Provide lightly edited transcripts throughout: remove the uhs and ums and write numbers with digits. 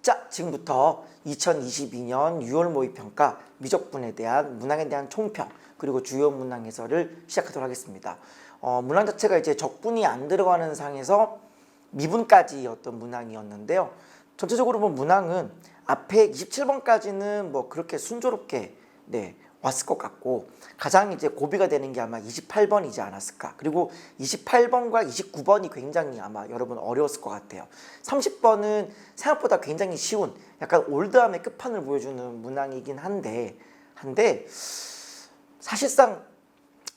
자, 지금부터 2022년 6월 모의평가 미적분에 대한 문항에 대한 총평 그리고 주요 문항 해설을 시작하도록 하겠습니다. 문항 자체가 이제 적분이 안 들어가는 상에서 미분까지였던 문항이었는데요. 전체적으로 보면 문항은 앞에 27번까지는 뭐 그렇게 순조롭게 왔을 것 같고, 가장 이제 고비가 되는 게 아마 28번이지 않았을까. 그리고 28번과 29번이 굉장히 아마 여러분 어려웠을 것 같아요. 30번은 생각보다 굉장히 쉬운 약간 올드함의 끝판을 보여주는 문항이긴 한데 사실상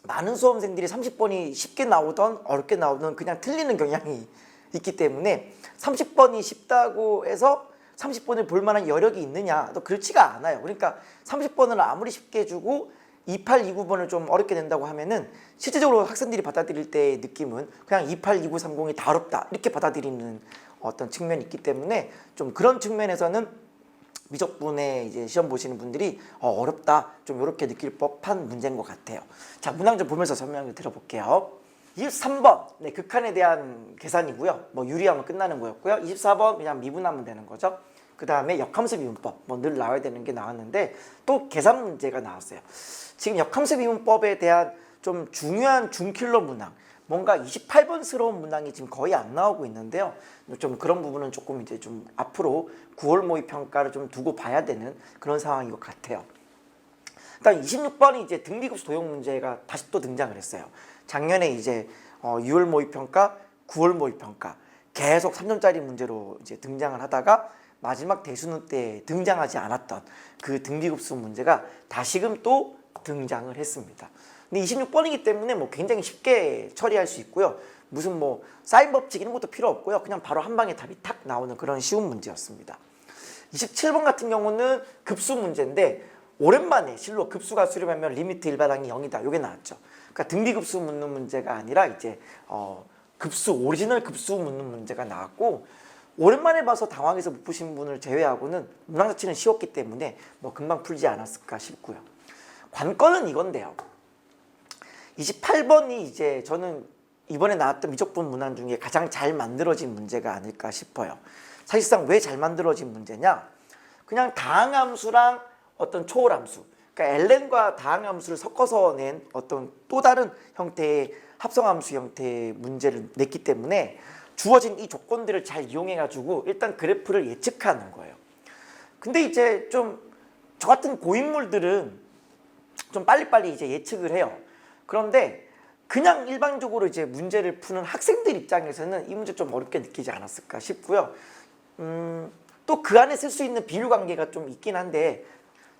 많은 수험생들이 30번이 쉽게 나오던 어렵게 나오던 그냥 틀리는 경향이 있기 때문에 30번이 쉽다고 해서 30번을 볼 만한 여력이 있느냐, 또 그렇지가 않아요. 그러니까 30번을 아무리 쉽게 주고 28, 29번을 좀 어렵게 낸다고 하면은 실제적으로 학생들이 받아들일 때의 느낌은 그냥 28, 29, 30이 다 어렵다 이렇게 받아들이는 어떤 측면이 있기 때문에 좀 그런 측면에서는 미적분에 이제 시험 보시는 분들이 어렵다 좀 이렇게 느낄 법한 문제인 것 같아요. 자, 문항 좀 보면서 설명을 드려볼게요. 23번 극한에 대한 계산이고요. 뭐 유리하면 끝나는 거였고요. 24번 그냥 미분하면 되는 거죠. 그 다음에 역함수 미분법 뭐 늘 나와야 되는 게 나왔는데 또 계산 문제가 나왔어요. 지금 역함수 미분법에 대한 좀 중요한 중킬러 문항, 뭔가 28번스러운 문항이 지금 거의 안 나오고 있는데요. 좀 그런 부분은 조금 이제 좀 앞으로 9월 모의 평가를 좀 두고 봐야 되는 그런 상황인 것 같아요. 일단 26번이 이제 등비급수 도형 문제가 다시 또 등장을 했어요. 작년에 이제 6월 모의평가, 9월 모의평가 계속 3점짜리 문제로 이제 등장을 하다가 마지막 대수능 때 등장하지 않았던 그 등비급수 문제가 다시금 또 등장을 했습니다. 근데 26번이기 때문에 뭐 굉장히 쉽게 처리할 수 있고요. 무슨 뭐 사인 법칙 이런 것도 필요 없고요. 그냥 바로 한 방에 답이 탁 나오는 그런 쉬운 문제였습니다. 27번 같은 경우는 급수 문제인데 오랜만에 실로 급수가 수렴하면 리미트 일반항이 0이다. 이게 나왔죠. 그러니까 등비급수 묻는 문제가 아니라 이제 급수 오리지널 급수 묻는 문제가 나왔고, 오랜만에 봐서 당황해서 못 푸신 분을 제외하고는 문항 자체는 쉬웠기 때문에 뭐 금방 풀지 않았을까 싶고요. 관건은 이건데요. 28번이 이제 저는 이번에 나왔던 미적분 문항 중에 가장 잘 만들어진 문제가 아닐까 싶어요. 사실상 왜 잘 만들어진 문제냐? 그냥 다항함수랑 어떤 초월함수, 그러니까 ln과 다항함수를 섞어서 낸 어떤 또 다른 형태의 합성함수 형태의 문제를 냈기 때문에 주어진 이 조건들을 잘 이용해 가지고 일단 그래프를 예측하는 거예요. 근데 이제 좀 저 같은 고인물들은 좀 빨리빨리 이제 예측을 해요. 그런데 그냥 일반적으로 이제 문제를 푸는 학생들 입장에서는 이 문제 좀 어렵게 느끼지 않았을까 싶고요. 또 그 안에 쓸 수 있는 비율 관계가 좀 있긴 한데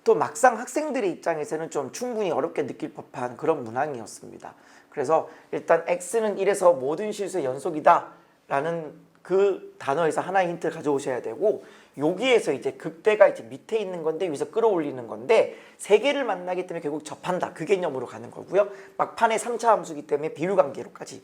또 막상 학생들의 입장에서는 좀 충분히 어렵게 느낄 법한 그런 문항이었습니다. 그래서 일단 X는 1에서 모든 실수의 연속이다 라는 그 단어에서 하나의 힌트를 가져오셔야 되고, 여기에서 이제 극대가 이제 밑에 있는 건데 위에서 끌어올리는 건데 세 개를 만나기 때문에 결국 접한다, 그 개념으로 가는 거고요. 막판에 3차 함수기 때문에 비율 관계로까지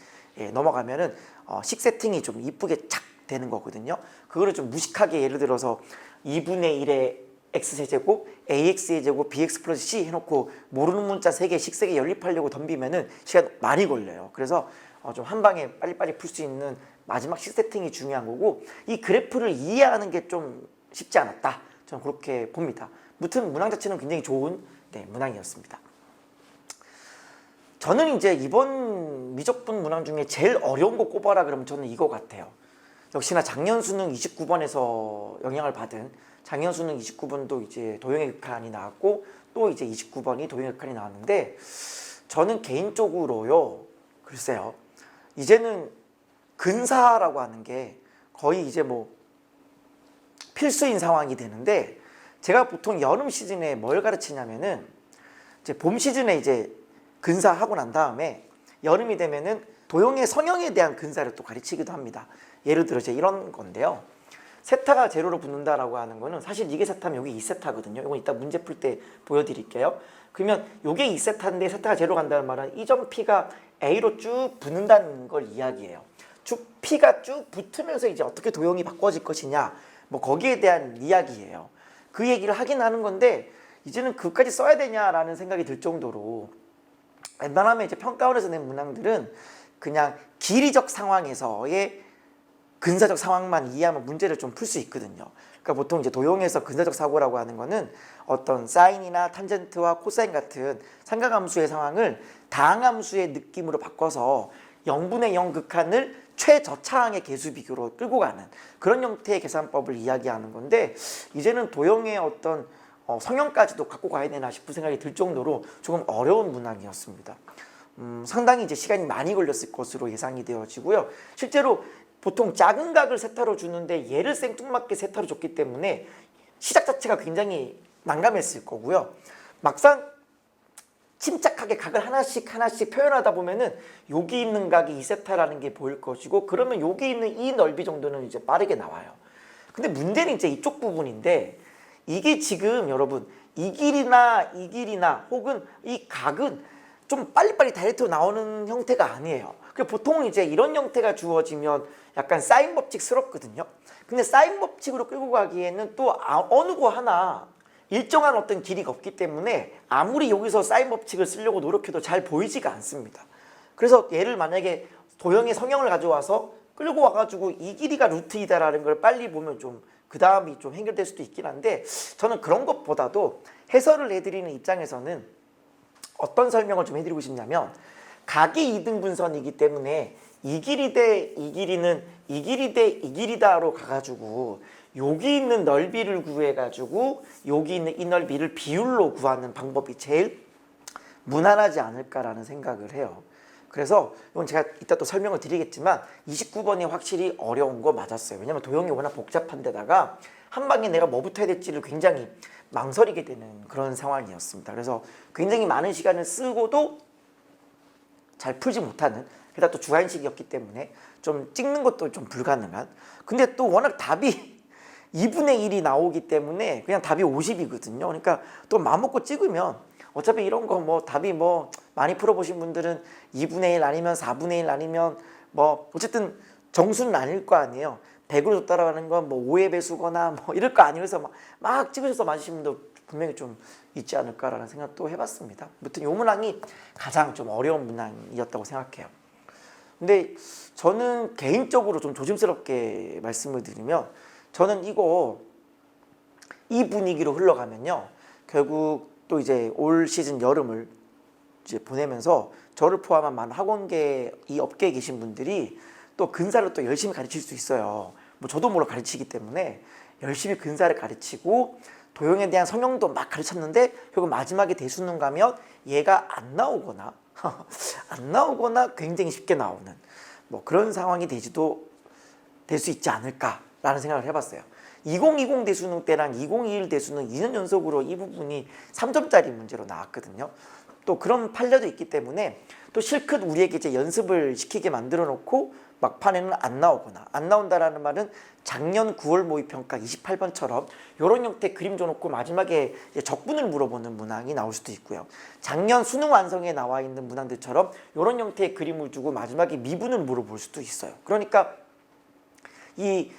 넘어가면은 식 세팅이 좀 이쁘게 착 되는 거거든요. 그거를 좀 무식하게 예를 들어서 2분의 1의 x세제곱, ax의 제곱, bx 플러스 c 해놓고 모르는 문자 3개, 식 3개 연립하려고 덤비면은 시간 많이 걸려요. 그래서 좀 한 방에 빨리빨리 풀 수 있는 마지막 식 세팅이 중요한 거고, 이 그래프를 이해하는 게 좀 쉽지 않았다, 저는 그렇게 봅니다. 무튼 문항 자체는 굉장히 좋은 문항이었습니다. 저는 이제 이번 미적분 문항 중에 제일 어려운 거 꼽아라 그러면 저는 이거 같아요. 역시나 작년 수능 29번에서 영향을 받은 작년 수능 29번도 이제 도형의 극한이 나왔고 또 이제 29번이 도형의 극한이 나왔는데, 저는 개인적으로요, 글쎄요, 이제는 근사라고 하는 게 거의 이제 뭐 필수인 상황이 되는데, 제가 보통 여름 시즌에 뭘 가르치냐면은 이제 봄 시즌에 이제 근사하고 난 다음에 여름이 되면은 도형의 성형에 대한 근사를 또 가르치기도 합니다. 예를 들어 이제 이런 건데요. 세타가 제로로 붙는다라고 하는 거는 사실 이게 세타면 여기 2세타거든요. 이건 이따 문제 풀 때 보여드릴게요. 그러면 이게 2세타인데 세타가 제로 간다는 말은 이 점 P가 A로 쭉 붙는다는 걸 이야기해요. 쭉 P가 쭉 붙으면서 이제 어떻게 도형이 바꿔질 것이냐, 뭐 거기에 대한 이야기예요. 그 얘기를 하긴 하는 건데 이제는 그까지 써야 되냐라는 생각이 들 정도로, 웬만하면 이제 평가원에서 낸 문항들은 그냥 길이적 상황에서의 근사적 상황만 이해하면 문제를 좀 풀 수 있거든요. 그러니까 보통 이제 도형에서 근사적 사고라고 하는 거는 어떤 사인이나 탄젠트와 코사인 같은 삼각함수의 상황을 다항함수의 느낌으로 바꿔서 0분의 0 극한을 최저차항의 개수 비교로 끌고 가는 그런 형태의 계산법을 이야기하는 건데, 이제는 도형의 어떤 성형까지도 갖고 가야 되나 싶은 생각이 들 정도로 조금 어려운 문항이었습니다. 상당히 이제 시간이 많이 걸렸을 것으로 예상이 되어지고요. 실제로 보통 작은 각을 세타로 주는데 얘를 생뚱맞게 세타로 줬기 때문에 시작 자체가 굉장히 난감했을 거고요. 막상 침착하게 각을 하나씩 표현하다 보면은 여기 있는 각이 2세타라는 게 보일 것이고, 그러면 여기 있는 이 넓이 정도는 이제 빠르게 나와요. 근데 문제는 이제 이쪽 부분인데, 이게 지금 여러분 이 길이나 혹은 이 각은 좀 빨리빨리 다이렉트로 나오는 형태가 아니에요. 보통 이제 이런 형태가 주어지면 약간 사인 법칙스럽거든요. 근데 사인 법칙으로 끌고 가기에는 또 어느 거 하나 일정한 어떤 길이가 없기 때문에 아무리 여기서 사인 법칙을 쓰려고 노력해도 잘 보이지가 않습니다. 그래서 얘를 만약에 도형의 성형을 가져와서 끌고 와가지고 이 길이가 루트이다라는 걸 빨리 보면 좀 그 다음이 좀 해결될 수도 있긴 한데, 저는 그런 것보다도 해설을 해드리는 입장에서는 어떤 설명을 좀 해드리고 싶냐면, 각이 이등분선이기 때문에 이 길이 대 이 길이는 이 길이 대 이 길이다로 가가지고 여기 있는 넓이를 구해가지고 여기 있는 이 넓이를 비율로 구하는 방법이 제일 무난하지 않을까라는 생각을 해요. 그래서 이건 제가 이따 또 설명을 드리겠지만 29번이 확실히 어려운 거 맞았어요. 왜냐면 도형이 워낙 복잡한 데다가 한 방에 내가 뭐부터 해야 될지를 굉장히 망설이게 되는 그런 상황이었습니다. 그래서 굉장히 많은 시간을 쓰고도 잘 풀지 못하는, 게다가 또 주관식이었기 때문에 좀 찍는 것도 좀 불가능한, 근데 또 워낙 답이 2분의 1이 나오기 때문에 그냥 답이 50이거든요. 그러니까 또 마음먹고 찍으면 어차피 이런 거 뭐 답이 뭐 많이 풀어보신 분들은 2분의 1 아니면 4분의 1 아니면 뭐 어쨌든 정수는 아닐 거 아니에요. 100으로 줬다라는 건 뭐 5의 배수거나 뭐 이럴 거 아니어서 막 찍으셔서 맞으신 분도 분명히 좀 있지 않을까라는 생각도 해봤습니다. 아무튼 이 문항이 가장 좀 어려운 문항이었다고 생각해요. 근데 저는 개인적으로 좀 조심스럽게 말씀을 드리면, 저는 이 분위기로 흘러가면요, 결국 또 이제 올 시즌 여름을 이제 보내면서 저를 포함한 많은 학원계 이 업계에 계신 분들이 또 근사를 또 열심히 가르칠 수 있어요. 뭐 저도 물론 가르치기 때문에 열심히 근사를 가르치고 도형에 대한 성형도 막 가르쳤는데 결국 마지막에 대수능 가면 얘가 안 나오거나 굉장히 쉽게 나오는 뭐 그런 상황이 될 수 있지 않을까라는 생각을 해봤어요. 2020 대수능 때랑 2021 대수능 2년 연속으로 이 부분이 3점짜리 문제로 나왔거든요. 또 그런 판례도 있기 때문에 또 실컷 우리에게 이제 연습을 시키게 만들어 놓고 막판에는 안 나오거나, 안 나온다라는 말은 작년 9월 모의평가 28번처럼 이런 형태 그림 줘놓고 마지막에 이제 적분을 물어보는 문항이 나올 수도 있고요. 작년 수능 완성에 나와 있는 문항들처럼 이런 형태의 그림을 주고 마지막에 미분을 물어볼 수도 있어요. 그러니까 이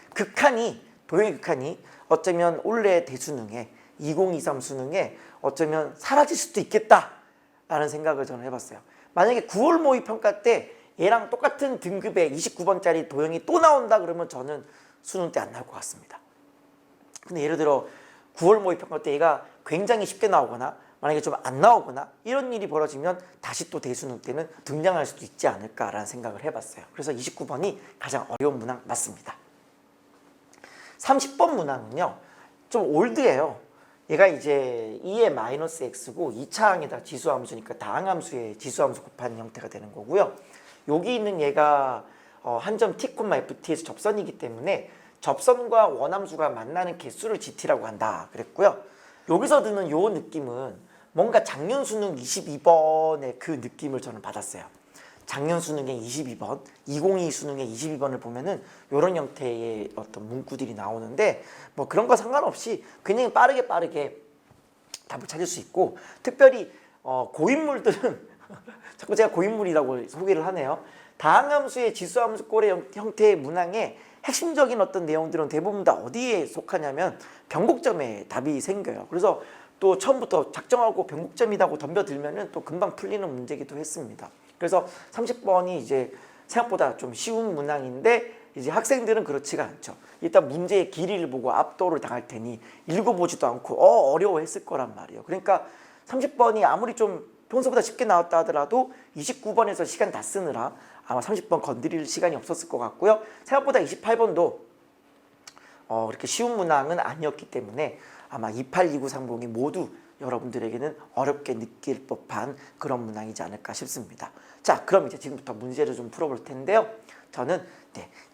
도형의 극한이 어쩌면 올해 대수능에 2023 수능에 어쩌면 사라질 수도 있겠다라는 생각을 저는 해봤어요. 만약에 9월 모의평가 때 얘랑 똑같은 등급의 29번짜리 도형이 또 나온다 그러면 저는 수능 때 안 나올 것 같습니다. 근데 예를 들어 9월 모의평가 때 얘가 굉장히 쉽게 나오거나 만약에 좀 안 나오거나 이런 일이 벌어지면 다시 또 대수능 때는 등장할 수도 있지 않을까라는 생각을 해봤어요. 그래서 29번이 가장 어려운 문항 맞습니다. 30번 문항은요, 좀 올드해요. 얘가 이제 2의 마이너스 x고 2차항에다 지수함수니까 다항함수의 지수함수 곱하는 형태가 되는 거고요. 여기 있는 얘가 한 점 t, ft에서 접선이기 때문에 접선과 원함수가 만나는 개수를 gt라고 한다 그랬고요. 여기서 드는 요 느낌은 뭔가 작년 수능 22번의 그 느낌을 저는 받았어요. 작년 수능에 22번, 2022 수능에 22번을 보면은 이런 형태의 어떤 문구들이 나오는데 뭐 그런 거 상관없이 그냥 빠르게 답을 찾을 수 있고, 특별히 고인물들은 자꾸 제가 고인물이라고 소개를 하네요. 다항함수의 지수함수 꼴의 형태의 문항에 핵심적인 어떤 내용들은 대부분 다 어디에 속하냐면 변곡점에 답이 생겨요. 그래서 또 처음부터 작정하고 변곡점이라고 덤벼들면은 또 금방 풀리는 문제기도 했습니다. 그래서 30번이 이제 생각보다 좀 쉬운 문항인데 이제 학생들은 그렇지가 않죠. 일단 문제의 길이를 보고 압도를 당할 테니 읽어보지도 않고 어려워했을 거란 말이에요. 그러니까 30번이 아무리 좀 평소보다 쉽게 나왔다 하더라도 29번에서 시간 다 쓰느라 아마 30번 건드릴 시간이 없었을 것 같고요. 생각보다 28번도 그렇게 쉬운 문항은 아니었기 때문에 아마 28, 29, 30이 모두 여러분들에게는 어렵게 느낄 법한 그런 문항이지 않을까 싶습니다. 자, 그럼 이제 지금부터 문제를 좀 풀어볼 텐데요. 저는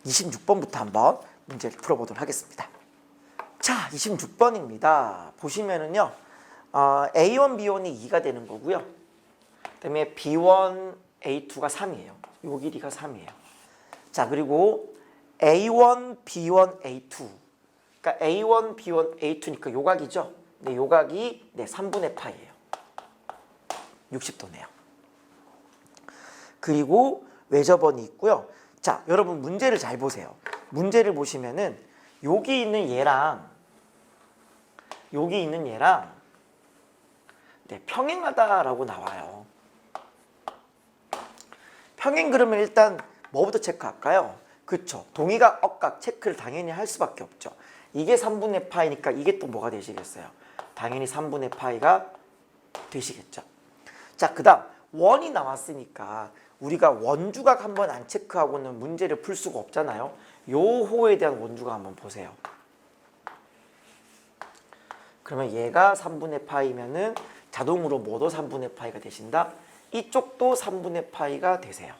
26번부터 한번 문제를 풀어보도록 하겠습니다. 자, 26번입니다. 보시면은요, A1, B1이 2가 되는 거고요. 그 다음에 B1, A2가 3이에요. 요 길이가 3이에요. 자, 그리고 A1, B1, A2. 그러니까 A1, B1, A2니까 요각이죠. 네, 요각이 3분의 파이예요. 60도네요. 그리고 외접원이 있고요. 자, 여러분 문제를 잘 보세요. 문제를 보시면은 여기 있는 얘랑 평행하다라고 나와요. 평행 그러면 일단 뭐부터 체크할까요? 그쵸. 동의각, 억각 체크를 당연히 할 수밖에 없죠. 이게 3분의 파이니까 이게 또 뭐가 되시겠어요? 당연히 3분의 파이가 되시겠죠. 자, 그 다음 원이 나왔으니까 우리가 원주각 한번 안 체크하고는 문제를 풀 수가 없잖아요. 요 호에 대한 원주각 한번 보세요. 그러면 얘가 3분의 파이면은 자동으로 뭐도 3분의 파이가 되신다? 이쪽도 3분의 파이가 되세요.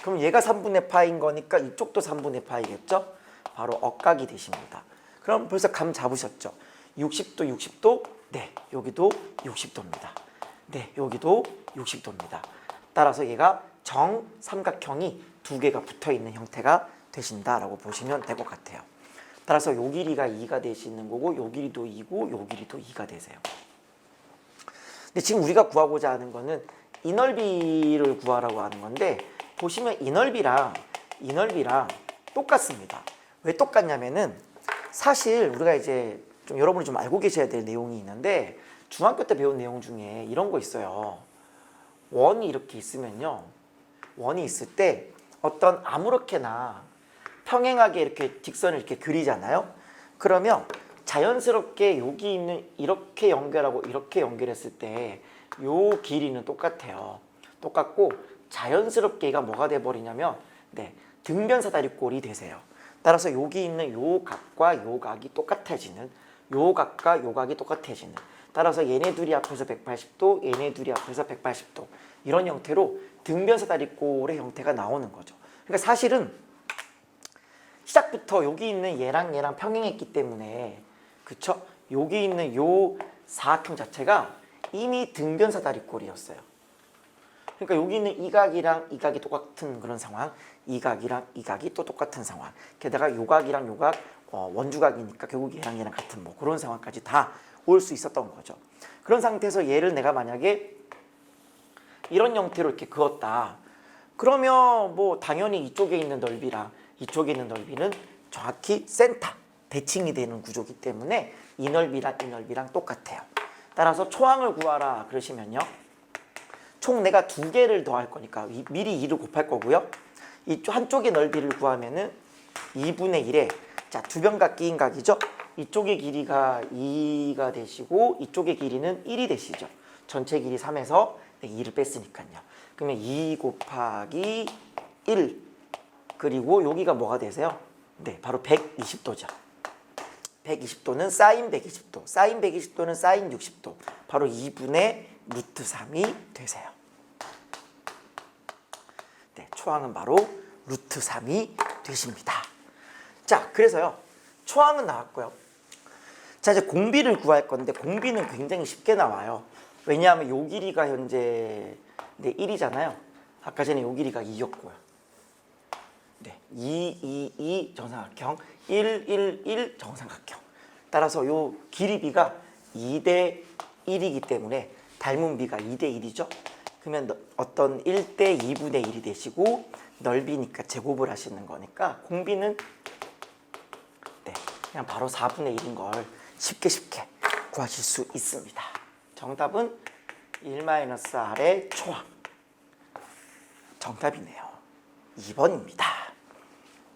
그럼 얘가 3분의 파이인 거니까 이쪽도 3분의 파이겠죠? 바로 억각이 되십니다. 그럼 벌써 감 잡으셨죠? 60도, 60도, 네, 여기도 60도입니다. 네, 여기도 60도입니다. 따라서 얘가 정삼각형이 두 개가 붙어있는 형태가 되신다라고 보시면 될 것 같아요. 따라서 요 길이가 2가 되시는 거고 요 길이도 2고 요 길이도 2가 되세요. 근데 지금 우리가 구하고자 하는 거는 이 넓이를 구하라고 하는 건데 보시면 이 넓이랑 똑같습니다. 왜 똑같냐면은 사실 우리가 이제 좀 여러분이 좀 알고 계셔야 될 내용이 있는데 중학교 때 배운 내용 중에 이런 거 있어요. 원이 이렇게 있으면요. 원이 있을 때 어떤 아무렇게나 평행하게 이렇게 직선을 이렇게 그리잖아요. 그러면 자연스럽게 여기 있는 이렇게 연결하고 이렇게 연결했을 때 요 길이는 똑같아요. 똑같고 자연스럽게 얘가 뭐가 돼버리냐면 등변사다리꼴이 되세요. 따라서 여기 있는 요 각과 요 각이 똑같아지는 요 각과 요 각이 똑같아지는 따라서 얘네 둘이 앞에서 180도 얘네 둘이 앞에서 180도 이런 형태로 등변사다리꼴의 형태가 나오는 거죠. 그러니까 사실은 시작부터 여기 있는 얘랑 평행했기 때문에 그쵸? 여기 있는 요 사각형 자체가 이미 등변사다리꼴이었어요. 그러니까 여기 있는 이 각이랑 이 각이 똑같은 그런 상황, 이 각이랑 이 각이 또 똑같은 상황, 게다가 요 각이랑 요 각 원주각이니까 결국 얘랑 같은 뭐 그런 상황까지 다 올 수 있었던 거죠. 그런 상태에서 얘를 내가 만약에 이런 형태로 이렇게 그었다. 그러면 뭐 당연히 이쪽에 있는 넓이랑 이쪽에 있는 넓이는 정확히 센터, 대칭이 되는 구조이기 때문에 이 넓이랑 똑같아요. 따라서 초항을 구하라 그러시면요. 총 내가 두 개를 더할 거니까 미리 2를 곱할 거고요. 이 한쪽의 넓이를 구하면은 2분의 1에 자, 두 변각 끼인 각이죠. 이쪽의 길이가 2가 되시고 이쪽의 길이는 1이 되시죠. 전체 길이 3에서 2를 뺐으니까요. 그러면 2 곱하기 1 그리고 여기가 뭐가 되세요? 네, 바로 120도죠. 120도는 사인 120도, 사인 120도는 사인 60도, 바로 2분의 루트 3이 되세요. 네, 초항은 바로 루트 3이 되십니다. 자, 그래서요, 초항은 나왔고요. 자, 이제 공비를 구할 건데 공비는 굉장히 쉽게 나와요. 왜냐하면 요 길이가 현재 1이잖아요. 아까 전에 요 길이가 2였고요. 네, 2, 2, 2 정삼각형, 1, 1, 1 정삼각형. 따라서 요 길이비가 2대 1이기 때문에 닮은 비가 2대 1이죠. 그러면 어떤 1대 2분의 1이 되시고 넓이니까 제곱을 하시는 거니까 공비는 그냥 바로 4분의 1인 걸 쉽게 구하실 수 있습니다. 정답은 1-R의 초항. 정답이네요. 2번입니다.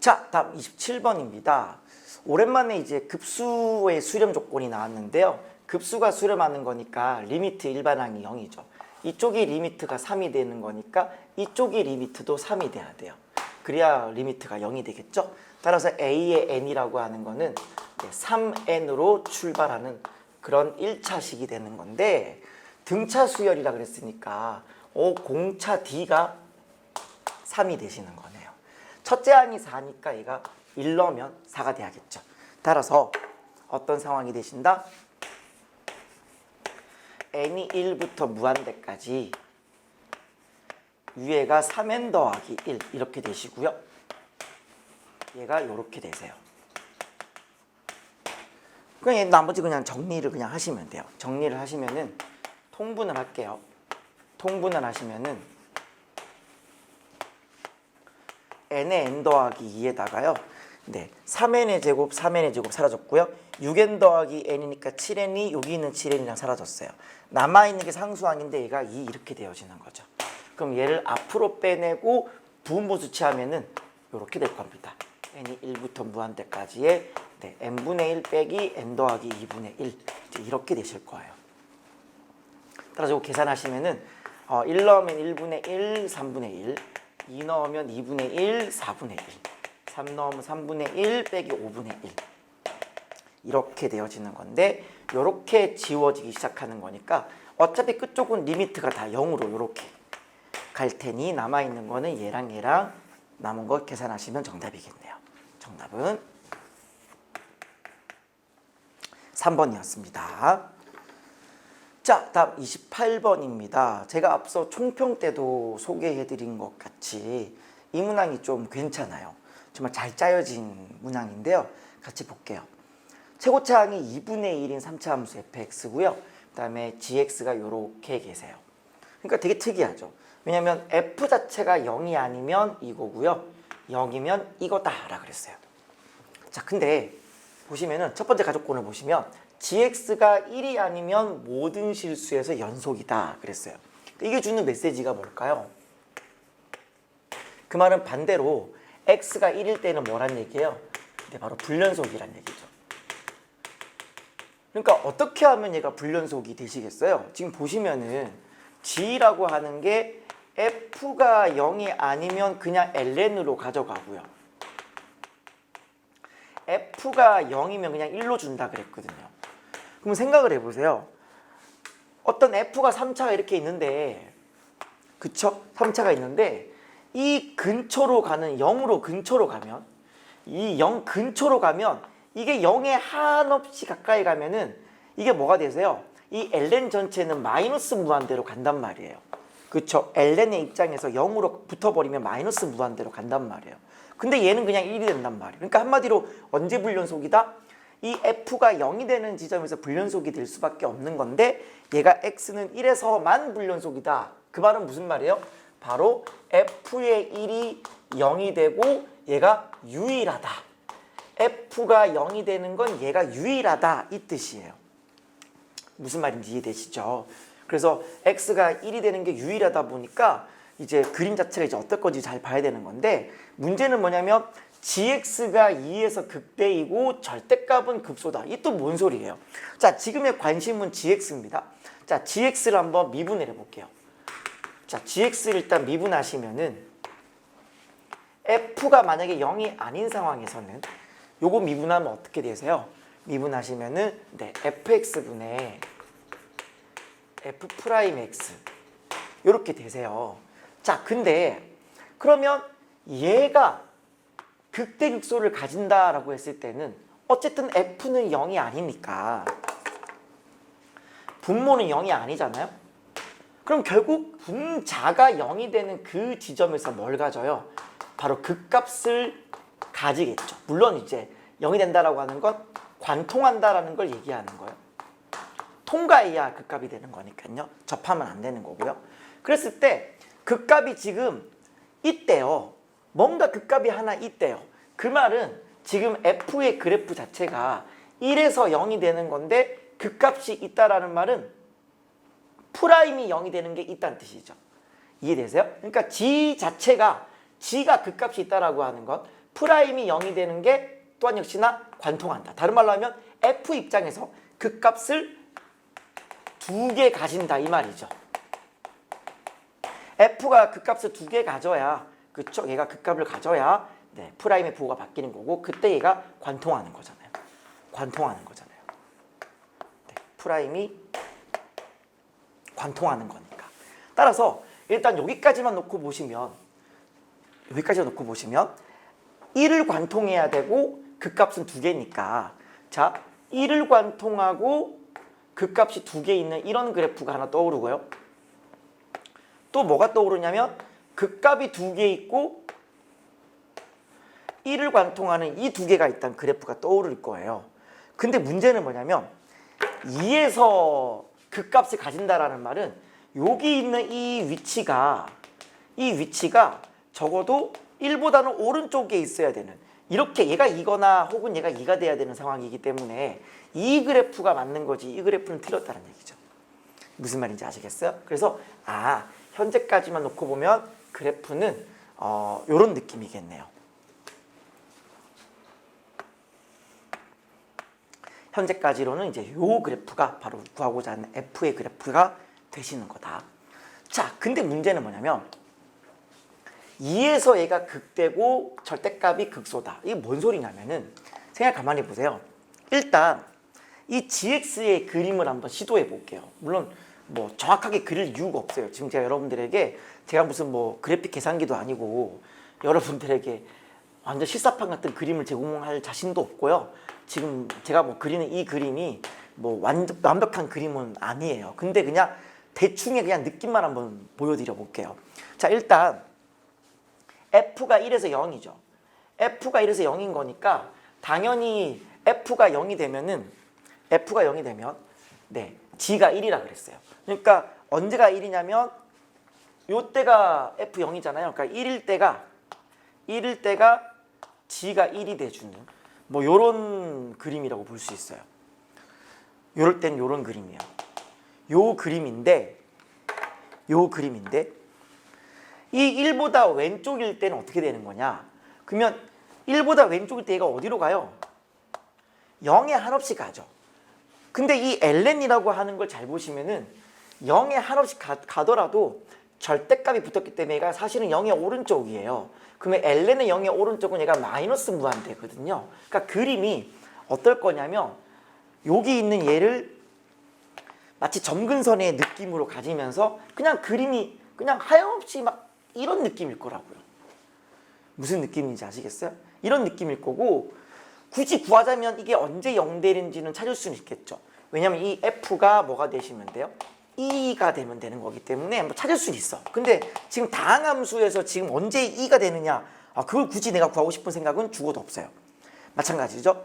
자, 다음 27번입니다. 오랜만에 이제 급수의 수렴 조건이 나왔는데요. 급수가 수렴하는 거니까 리미트 일반항이 0이죠. 이쪽이 리미트가 3이 되는 거니까 이쪽이 리미트도 3이 돼야 돼요. 그래야 리미트가 0이 되겠죠. 따라서 A의 n이라고 하는 거는 3n으로 출발하는 그런 1차식이 되는 건데, 등차 수열이라 그랬으니까 공차 D가 3이 되시는 거네요. 첫째 항이 4니까 얘가 1 넣으면 4가 돼야겠죠. 따라서 어떤 상황이 되신다? n이 1부터 무한대까지 위에가 3n 더하기 1 이렇게 되시고요. 얘가 이렇게 되세요. 그냥 나머지 그냥 정리를 그냥 하시면 돼요. 정리를 하시면은 통분을 할게요. 통분을 하시면은 n의 n 더하기 2에다가요. 네, 3n의 제곱, 3n의 제곱 사라졌고요. 6n 더하기 n이니까 7n이 여기 있는 7n이랑 사라졌어요. 남아있는 게 상수항인데 얘가 2 이렇게 되어지는 거죠. 그럼 얘를 앞으로 빼내고 부분보 수치하면은 이렇게 될 겁니다. n이 1부터 무한대까지의 n분의 1 빼기 n 더하기 2분의 1 이렇게 되실 거예요. 따라서 이거 계산하시면은 1 넣으면 1분의 1, 3분의 1, 2 넣으면 2분의 1, 4분의 1, 3 넣으면 3분의 1 빼기 5분의 1 이렇게 되어지는 건데, 이렇게 지워지기 시작하는 거니까 어차피 끝쪽은 리미트가 다 0으로 이렇게 갈 테니 남아있는 거는 얘랑 얘랑 남은 거 계산하시면 정답이겠네요. 정답은 3번이었습니다. 자, 다음 28번입니다. 제가 앞서 총평 때도 소개해드린 것 같이 이 문항이 좀 괜찮아요. 정말 잘 짜여진 문항인데요. 같이 볼게요. 최고차항이 2분의 1인 3차 함수 fx고요. 그 다음에 gx가 이렇게 계세요. 그러니까 되게 특이하죠. 왜냐하면 f 자체가 0이 아니면 이거고요. 0이면 이거다라 그랬어요. 자, 근데 보시면은 첫 번째 가족권을 보시면 gx가 1이 아니면 모든 실수에서 연속이다 그랬어요. 이게 주는 메시지가 뭘까요? 그 말은 반대로 x가 1일 때는 뭐란 얘기예요? 네, 바로 불연속이란 얘기죠. 그러니까 어떻게 하면 얘가 불연속이 되시겠어요? 지금 보시면은 g라고 하는 게 f가 0이 아니면 그냥 ln으로 가져가고요. f가 0이면 그냥 1로 준다 그랬거든요. 그럼 생각을 해보세요. 어떤 f가 3차가 이렇게 있는데, 그쵸? 3차가 있는데 이 근처로 가는 0으로 근처로 가면, 이 0 근처로 가면 이게 0에 한없이 가까이 가면은 이게 뭐가 되세요? 이 ln 전체는 마이너스 무한대로 간단 말이에요. 그쵸? ln의 입장에서 0으로 붙어버리면 마이너스 무한대로 간단 말이에요. 근데 얘는 그냥 1이 된단 말이에요. 그러니까 한마디로 언제 불연속이다? 이 f가 0이 되는 지점에서 불연속이 될 수밖에 없는 건데, 얘가 x는 1에서만 불연속이다. 그 말은 무슨 말이에요? 바로 f의 1이 0이 되고 얘가 유일하다. f가 0이 되는 건 얘가 유일하다 이 뜻이에요. 무슨 말인지 이해되시죠? 그래서 x가 1이 되는 게 유일하다 보니까 이제 그림 자체가 이제 어떨 건지 잘 봐야 되는 건데, 문제는 뭐냐면 gx가 2에서 극대이고 절대값은 극소다. 이 또 뭔 소리예요? 자, 지금의 관심은 gx입니다. 자, gx를 한번 미분을 해볼게요. 자, gx를 일단 미분하시면은 f가 만약에 0이 아닌 상황에서는 요거 미분하면 어떻게 되세요? 미분하시면은 fx분의 f'x 요렇게 되세요. 자, 근데 그러면 얘가 극대극소를 가진다라고 했을 때는 어쨌든 f는 0이 아니니까 분모는 0이 아니잖아요. 그럼 결국 분자가 0이 되는 그 지점에서 뭘 가져요? 바로 극값을 가지겠죠. 물론 이제 0이 된다라고 하는 건 관통한다라는 걸 얘기하는 거예요. 통과해야 극값이 되는 거니까요. 접하면 안 되는 거고요. 그랬을 때 극값이 지금 있대요. 뭔가 극값이 하나 있대요. 그 말은 지금 f의 그래프 자체가 1에서 0이 되는 건데 극값이 있다라는 말은 프라임이 0이 되는 게 있다는 뜻이죠. 이해되세요? 그러니까 G 자체가 G가 극값이 있다라고 하는 것, 프라임이 0이 되는 게 또한 역시나 관통한다. 다른 말로 하면 F 입장에서 극값을 두 개 가진다 이 말이죠. F가 극값을 두 개 가져야, 그쵸? 얘가 극값을 가져야 네, 프라임의 부호가 바뀌는 거고, 그때 얘가 관통하는 거잖아요. 관통하는 거잖아요. 네, 프라임이 관통하는 거니까. 따라서 일단 여기까지만 놓고 보시면 1을 관통해야 되고 극값은 두 개니까, 자 1을 관통하고 극값이 두 개 있는 이런 그래프가 하나 떠오르고요. 또 뭐가 떠오르냐면 극값이 두 개 있고 1을 관통하는 이 두 개가 있다는 그래프가 떠오를 거예요. 근데 문제는 뭐냐면 2에서 극값을 가진다라는 말은 여기 있는 이 위치가 적어도 1보다는 오른쪽에 있어야 되는, 이렇게 얘가 2거나 혹은 얘가 2가 돼야 되는 상황이기 때문에 이 그래프가 맞는 거지 이 그래프는 틀렸다는 얘기죠. 무슨 말인지 아시겠어요? 그래서 현재까지만 놓고 보면 그래프는 요런 느낌이겠네요. 현재까지로는 이제 요 그래프가 바로 구하고자 하는 F의 그래프가 되시는 거다. 자, 근데 문제는 뭐냐면 2에서 얘가 극대고 절대값이 극소다. 이게 뭔 소리냐면은 생각 가만히 보세요. 일단 이 GX의 그림을 한번 시도해 볼게요. 물론 뭐 정확하게 그릴 이유가 없어요. 지금 제가 여러분들에게 제가 무슨 뭐 그래픽 계산기도 아니고 여러분들에게 완전 실사판 같은 그림을 제공할 자신도 없고요. 지금 제가 뭐 그리는 이 그림이 뭐 완벽한 그림은 아니에요. 근데 그냥 대충의 그냥 느낌만 한번 보여드려 볼게요. 자, 일단 F가 1에서 0이죠. F가 1에서 0인 거니까 당연히 F가 0이 되면 네, G가 1이라 그랬어요. 그러니까 언제가 1이냐면 요때가 F0이잖아요. 그러니까 1일 때가 G가 1이 돼주는 뭐 요런 그림이라고 볼 수 있어요. 요럴 땐 요런 그림이에요. 요 그림인데 이 1보다 왼쪽일 때는 어떻게 되는 거냐? 그러면 1보다 왼쪽일 때 얘가 어디로 가요? 0에 한없이 가죠. 근데 이 ln이라고 하는 걸 잘 보시면은 0에 한없이 가더라도 절대값이 붙었기 때문에 얘가 사실은 0의 오른쪽이에요. 그러면 ln의 0의 오른쪽은 얘가 마이너스 무한대거든요. 그러니까 그림이 어떨 거냐면 여기 있는 얘를 마치 점근선의 느낌으로 가지면서 그냥 그림이 그냥 하염없이 막 이런 느낌일 거라고요. 무슨 느낌인지 아시겠어요? 이런 느낌일 거고, 굳이 구하자면 이게 언제 0대인지는 찾을 수는 있겠죠. 왜냐면 이 F가 뭐가 되시면 돼요? 2가 되면 되는 거기 때문에 뭐 찾을 수는 있어. 근데 지금 다항함수에서 지금 언제 2가 되느냐, 그걸 굳이 내가 구하고 싶은 생각은 죽어도 없어요. 마찬가지죠.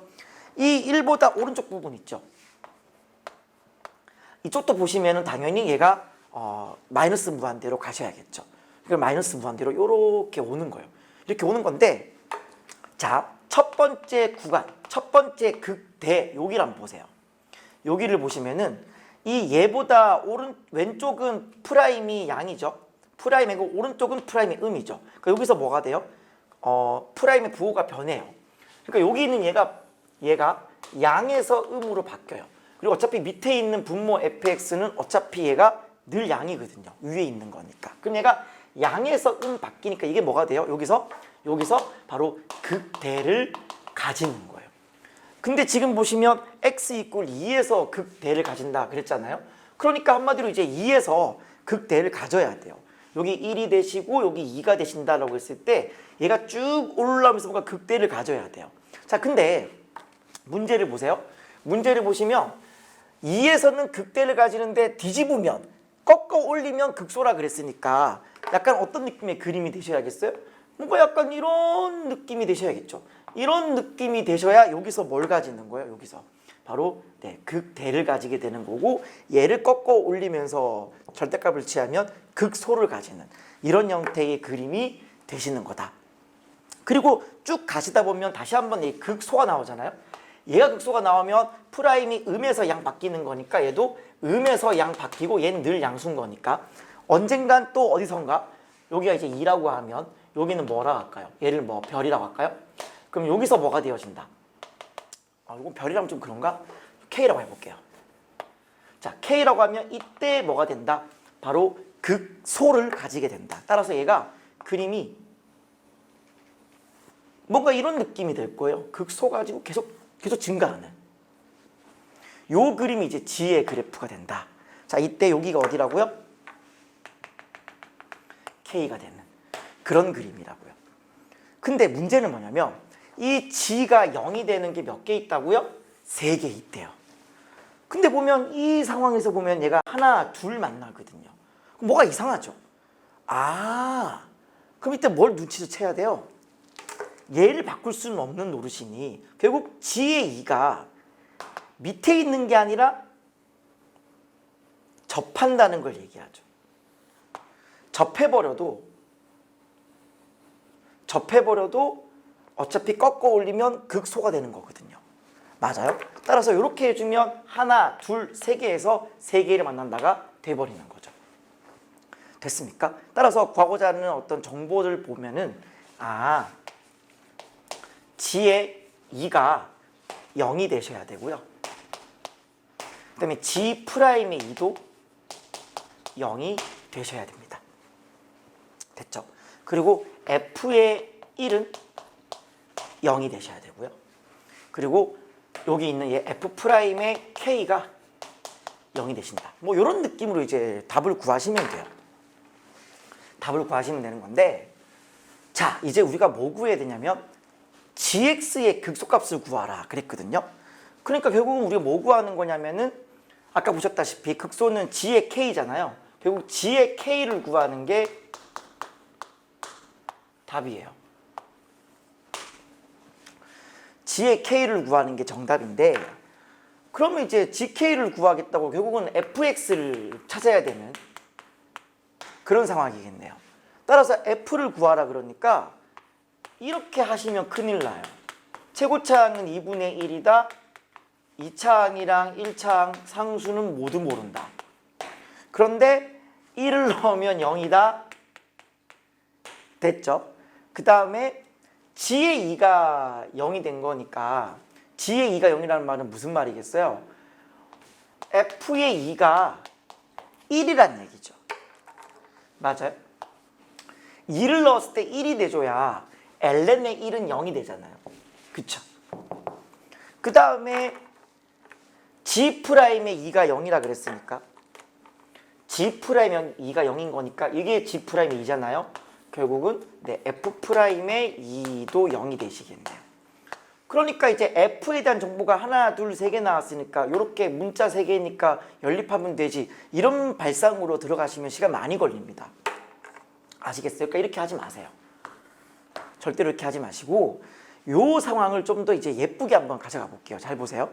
이 1보다 오른쪽 부분 있죠. 이쪽도 보시면은 당연히 얘가 마이너스 무한대로 가셔야겠죠. 그럼 마이너스 무한대로 이렇게 오는 거예요. 이렇게 오는 건데, 자, 첫 번째 구간, 첫 번째 극대 여기를 한번 보세요. 여기를 보시면은 이 얘보다 왼쪽은 프라임이 양이죠. 프라임이고 오른쪽은 프라임이 음이죠. 그러니까 여기서 뭐가 돼요? 프라임의 부호가 변해요. 그러니까 여기 있는 얘가 양에서 음으로 바뀌어요. 그리고 어차피 밑에 있는 분모 fx는 어차피 얘가 늘 양이거든요. 위에 있는 거니까. 그럼 얘가 양에서 바뀌니까 이게 뭐가 돼요? 여기서 바로 극대를 가지는 거예요. 근데 지금 보시면 x 이꼴 2에서 극대를 가진다 그랬잖아요. 그러니까 한마디로 이제 2에서 극대를 가져야 돼요. 여기 1이 되시고 여기 2가 되신다라고 했을 때 얘가 쭉 올라오면서 뭔가 극대를 가져야 돼요. 자, 근데 문제를 보세요. 문제를 보시면 2에서는 극대를 가지는데 뒤집으면 꺾어 올리면 극소라 그랬으니까 약간 어떤 느낌의 그림이 되셔야겠어요? 뭔가 약간 이런 느낌이 되셔야겠죠. 이런 느낌이 되셔야 여기서 뭘 가지는 거예요? 여기서 바로 극대를 가지게 되는 거고, 얘를 꺾어 올리면서 절대값을 취하면 극소를 가지는 이런 형태의 그림이 되시는 거다. 그리고 쭉 가시다 보면 다시 한번 이 극소가 나오잖아요. 얘가 극소가 나오면 프라임이 음에서 양 바뀌는 거니까 얘도 음에서 양 바뀌고 얘는 늘 양수인 거니까 언젠간 또 어디선가 여기가 이제 2라고 하면 여기는 뭐라 할까요? 얘를 뭐 별이라고 할까요? 그럼 여기서 뭐가 되어진다? 이건 별이라면 좀 그런가? K라고 해볼게요. 자, K라고 하면 이때 뭐가 된다? 바로 극소를 가지게 된다. 따라서 얘가 그림이 뭔가 이런 느낌이 될 거예요. 극소 가지고 계속 증가하는. 요 그림이 이제 G의 그래프가 된다. 자, 이때 여기가 어디라고요? K가 되는 그런 그림이라고요. 근데 문제는 뭐냐면 이 G가 0이 되는 게 몇 개 있다고요? 3개 있대요. 근데 보면 이 상황에서 보면 얘가 하나, 둘 만나거든요. 그럼 뭐가 이상하죠? 그럼 이때 뭘 눈치를 채야 돼요? 얘를 바꿀 수는 없는 노릇이니 결국 G의 2가 밑에 있는 게 아니라 접한다는 걸 얘기하죠. 접해버려도 어차피 꺾어 올리면 극소가 되는 거거든요. 맞아요? 따라서 이렇게 해주면 하나, 둘, 세 개에서 세 개를 만난다가 돼버리는 거죠. 됐습니까? 따라서 구하고자 하는 어떤 정보를 보면은 G의 2가 0이 되셔야 되고요. 그 다음에 G'의 2도 0이 되셔야 됩니다. 됐죠? 그리고 F의 1은 0이 되셔야 되고요. 그리고 여기 있는 얘 F'의 K가 0이 되신다. 뭐 이런 느낌으로 이제 답을 구하시면 돼요. 답을 구하시면 되는 건데, 자, 이제 우리가 뭐 구해야 되냐면 GX의 극소값을 구하라 그랬거든요. 그러니까 결국은 우리가 뭐 구하는 거냐면은 아까 보셨다시피 극소는 G의 K잖아요. 결국 G의 K를 구하는 게 답이에요. G의 K를 구하는 게 정답인데, 그러면 이제 GK를 구하겠다고 결국은 FX를 찾아야 되는 그런 상황이겠네요. 따라서 F를 구하라 그러니까 이렇게 하시면 큰일 나요. 최고차항은 2분의 1이다. 2차항이랑 1차항 상수는 모두 모른다. 그런데 1을 넣으면 0이다. 됐죠? 그 다음에 G의 2가 0이 된 거니까 G의 2가 0이라는 말은 무슨 말이겠어요? F의 2가 1이란 얘기죠. 맞아요? 2를 넣었을 때 1이 돼줘야 ln의 1은 0이 되잖아요. 그쵸? 그 다음에 G'의 2가 0이라 그랬으니까 G'의 2가 0인 거니까 이게 G'의 2잖아요. 결국은 F'의 2도 0이 되시겠네요. 그러니까 이제 F에 대한 정보가 하나, 둘, 세 개 나왔으니까 이렇게 문자 3개니까 연립하면 되지. 이런 발상으로 들어가시면 시간 많이 걸립니다. 아시겠어요? 그러니까 이렇게 하지 마세요. 절대로 이렇게 하지 마시고 이 상황을 좀 더 이제 예쁘게 한번 가져가 볼게요. 잘 보세요.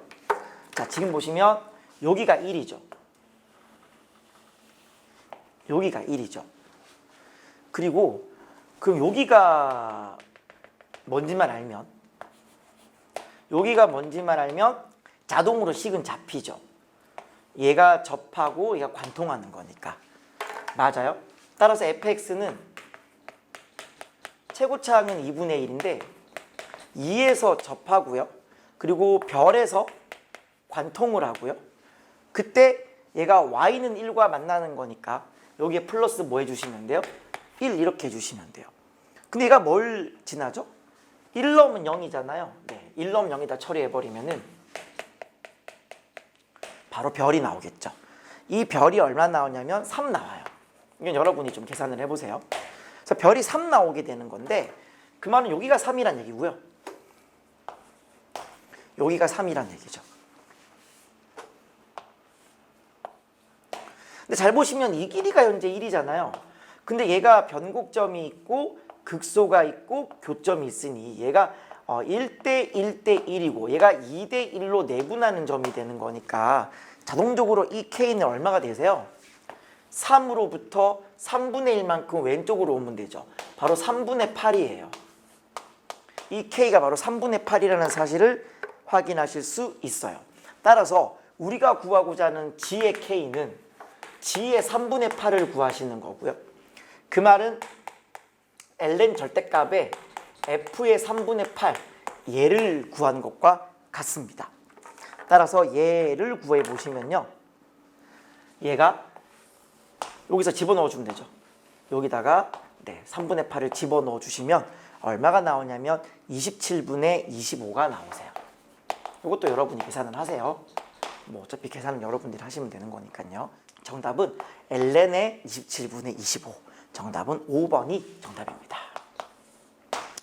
자, 지금 보시면 여기가 1이죠. 여기가 1이죠. 그리고 그럼 여기가 뭔지만 알면 자동으로 식은 잡히죠. 얘가 접하고 얘가 관통하는 거니까. 맞아요? 따라서 fx는 최고차항은 2분의 1인데 2에서 접하고요. 그리고 별에서 관통을 하고요. 그때 얘가 y는 1과 만나는 거니까 여기에 플러스 뭐 해주시면 돼요? 1 이렇게 해주시면 돼요. 근데 얘가 뭘 지나죠? 1 넣으면 0이잖아요. 네, 1 넣으면 0이다 처리해버리면은 바로 별이 나오겠죠. 이 별이 얼마 나오냐면 3 나와요. 이건 여러분이 좀 계산을 해보세요. 그래서 별이 3 나오게 되는 건데 그 말은 여기가 3이란 얘기고요. 여기가 3이란 얘기죠. 근데 잘 보시면 이 길이가 현재 1이잖아요. 근데 얘가 변곡점이 있고 극소가 있고 교점이 있으니 얘가 1대 1대 1이고 얘가 2대 1로 내분하는 점이 되는 거니까 자동적으로 이 K는 얼마가 되세요? 3으로부터 3분의 1만큼 왼쪽으로 오면 되죠. 바로 3분의 8이에요. 이 K가 바로 3분의 8이라는 사실을 확인하실 수 있어요. 따라서 우리가 구하고자 하는 G의 K는 g의 3분의 8을 구하시는 거고요. 그 말은 ln 절대값에 f의 3분의 8 얘를 구하는 것과 같습니다. 따라서 얘를 구해 보시면요. 얘가 여기서 집어넣어 주면 되죠. 여기다가 3분의 8을 집어넣어 주시면 얼마가 나오냐면 27분의 25가 나오세요. 이것도 여러분이 계산을 하세요. 뭐 어차피 계산은 여러분들이 하시면 되는 거니까요. 정답은 ln의 27분의 25. 정답은 5번이 정답입니다.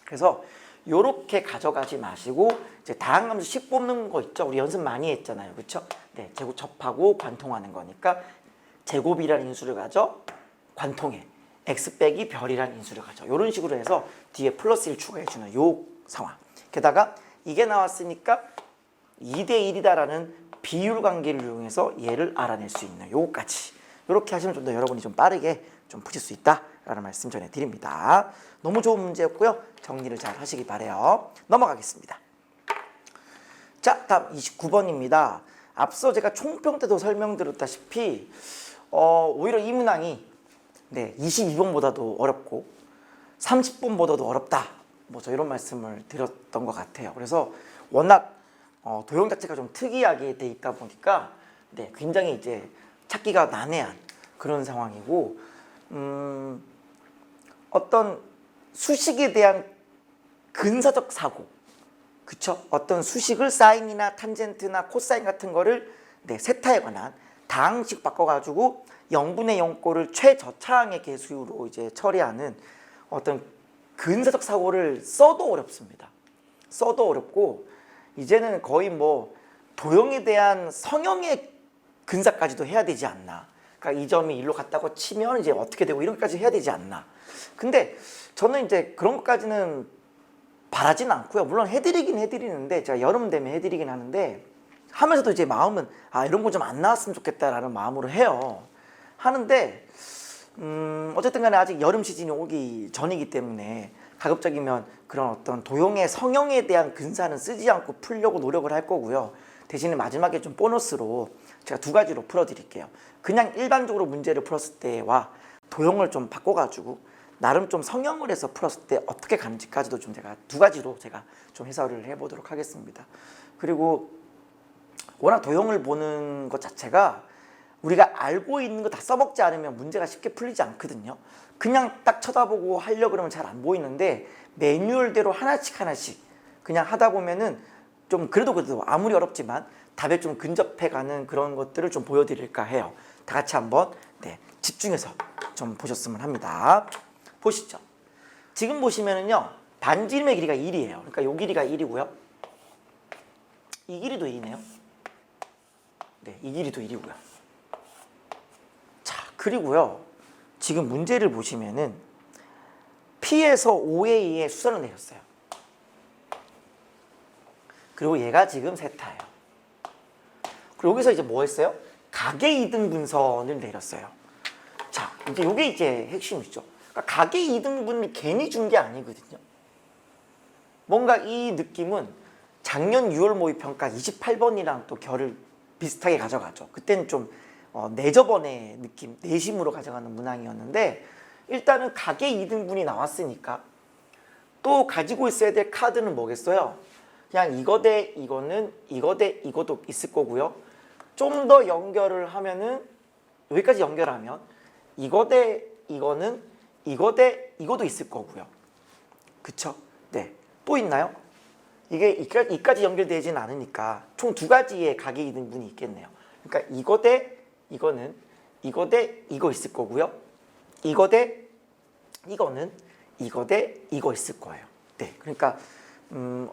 그래서 요렇게 가져가지 마시고 이제 다항함수 식 뽑는 거 있죠. 우리 연습 많이 했잖아요. 그렇죠? 네, 제곱 접하고 관통하는 거니까 제곱이라는 인수를 가져 관통해. x 빼기 별이라는 인수를 가져. 이런 식으로 해서 뒤에 플러스 1 추가해 주는 요 상황. 게다가 이게 나왔으니까 2대 1이다라는 비율 관계를 이용해서 얘를 알아낼 수 있는 요거까지. 이렇게 하시면 좀 더 여러분이 좀 빠르게 좀 푸실 수 있다라는 말씀 전해드립니다. 너무 좋은 문제였고요. 정리를 잘 하시기 바라요. 넘어가겠습니다. 자, 다음 29번입니다. 앞서 제가 총평 때도 설명드렸다시피 오히려 이 문항이 22번보다도 어렵고 30번보다도 어렵다. 뭐 저 이런 말씀을 드렸던 것 같아요. 그래서 워낙 도형 자체가 좀 특이하게 돼 있다 보니까 굉장히 이제 찾기가 난해한 그런 상황이고 어떤 수식에 대한 근사적 사고, 그쵸? 어떤 수식을 사인이나 탄젠트나 코사인 같은 거를 세타에 관한 다항식 바꿔가지고 0분의 0꼴을 최저차항의 개수로 이제 처리하는 어떤 근사적 사고를 써도 어렵습니다. 써도 어렵고 이제는 거의 뭐 도형에 대한 성형의 근사까지도 해야 되지 않나. 그러니까 이 점이 일로 갔다고 치면 이제 어떻게 되고 이런 것까지 해야 되지 않나. 근데 저는 이제 그런 것까지는 바라진 않고요. 물론 해드리긴 해드리는데 제가 여름 되면 해드리긴 하는데 하면서도 이제 마음은 이런 거 좀 안 나왔으면 좋겠다라는 마음으로 해요. 하는데 어쨌든 간에 아직 여름 시즌이 오기 전이기 때문에 가급적이면 그런 어떤 도형의 성형에 대한 근사는 쓰지 않고 풀려고 노력을 할 거고요. 대신에 마지막에 좀 보너스로 제가 두 가지로 풀어드릴게요. 그냥 일반적으로 문제를 풀었을 때와 도형을 좀 바꿔가지고 나름 좀 성형을 해서 풀었을 때 어떻게 가는지까지도 좀 제가 두 가지로 제가 좀 해설을 해보도록 하겠습니다. 그리고 워낙 도형을 보는 것 자체가 우리가 알고 있는 거 다 써먹지 않으면 문제가 쉽게 풀리지 않거든요. 그냥 딱 쳐다보고 하려고 그러면 잘 안 보이는데 매뉴얼대로 하나씩 하나씩 그냥 하다 보면은 좀 그래도 아무리 어렵지만 답에 좀 근접해가는 그런 것들을 좀 보여드릴까 해요. 다 같이 한번 집중해서 좀 보셨으면 합니다. 보시죠. 지금 보시면은요 반지름의 길이가 1이에요. 그러니까 요 길이가 1이고요. 이 길이도 1이네요. 이 길이도 1이고요. 자, 그리고요. 지금 문제를 보시면은 P에서 OA의 수선을 내렸어요. 그리고 얘가 지금 세타예요. 그리고 여기서 이제 뭐 했어요? 각의 이등분선을 내렸어요. 자, 이제 이게 이제 핵심이죠. 그러니까 각의 이등분을 괜히 준 게 아니거든요. 뭔가 이 느낌은 작년 6월 모의평가 28번이랑 또 결을 비슷하게 가져가죠. 그때는 좀 내저번의 느낌, 내심으로 가져가는 문항이었는데 일단은 각의 이등분이 나왔으니까 또 가지고 있어야 될 카드는 뭐겠어요? 그냥 이거 대 이거는 이거 대 이거도 있을 거고요. 좀 더 연결을 하면은 여기까지 연결하면 이거 대 이거는 이거 대 이거도 있을 거고요. 그쵸? 네. 또 있나요? 이게 이까지 연결되지는 않으니까 총 두 가지의 각의 이등분이 있겠네요. 그러니까 이거 대 이거는 이거 대 이거 있을 거고요. 이거 대 이거는 이거 대 이거 있을 거예요. 네. 그러니까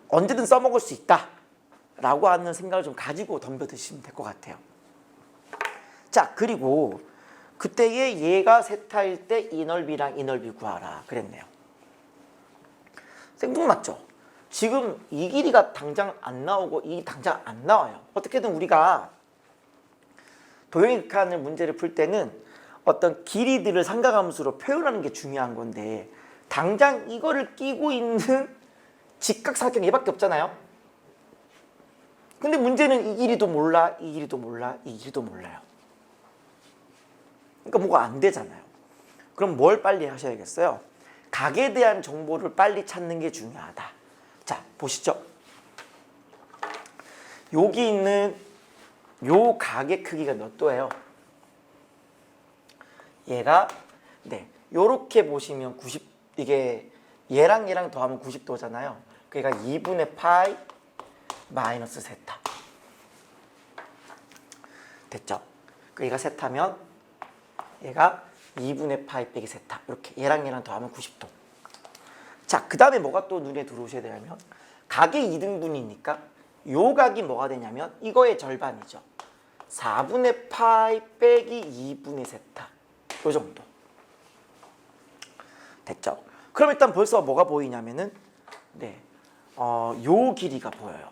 언제든 써먹을 수 있다라고 하는 생각을 좀 가지고 덤벼 드시면 될 것 같아요. 자, 그리고 그때의 얘가 세타일 때 이 넓이랑 이 넓이 구하라 그랬네요. 생뚱맞죠? 지금 이 길이가 당장 안 나오고 이 당장 안 나와요. 어떻게든 우리가 도형의 극한을 문제를 풀 때는 어떤 길이들을 삼각함수로 표현하는 게 중요한 건데 당장 이거를 끼고 있는 직각삼각형 얘밖에 없잖아요. 근데 문제는 이 길이도 몰라, 이 길이도 몰라, 이 길이도 몰라요. 그러니까 뭐가 안 되잖아요. 그럼 뭘 빨리 하셔야겠어요? 각에 대한 정보를 빨리 찾는 게 중요하다. 자, 보시죠. 여기 있는 요 각의 크기가 몇 도예요? 얘가 요렇게 보시면 90, 이게 얘랑 얘랑 더하면 90도잖아요. 그러니까 2분의 파이 마이너스 세타. 됐죠? 얘가 세타면 얘가 2분의 파이 빼기 세타. 이렇게 얘랑 얘랑 더하면 90도. 자, 그 다음에 뭐가 또 눈에 들어오셔야 되냐면 각의 2등분이니까 요 각이 뭐가 되냐면 이거의 절반이죠. 4분의 파이 빼기 2분의 세타. 요 정도. 됐죠? 그럼 일단 벌써 뭐가 보이냐면은 요 길이가 보여요.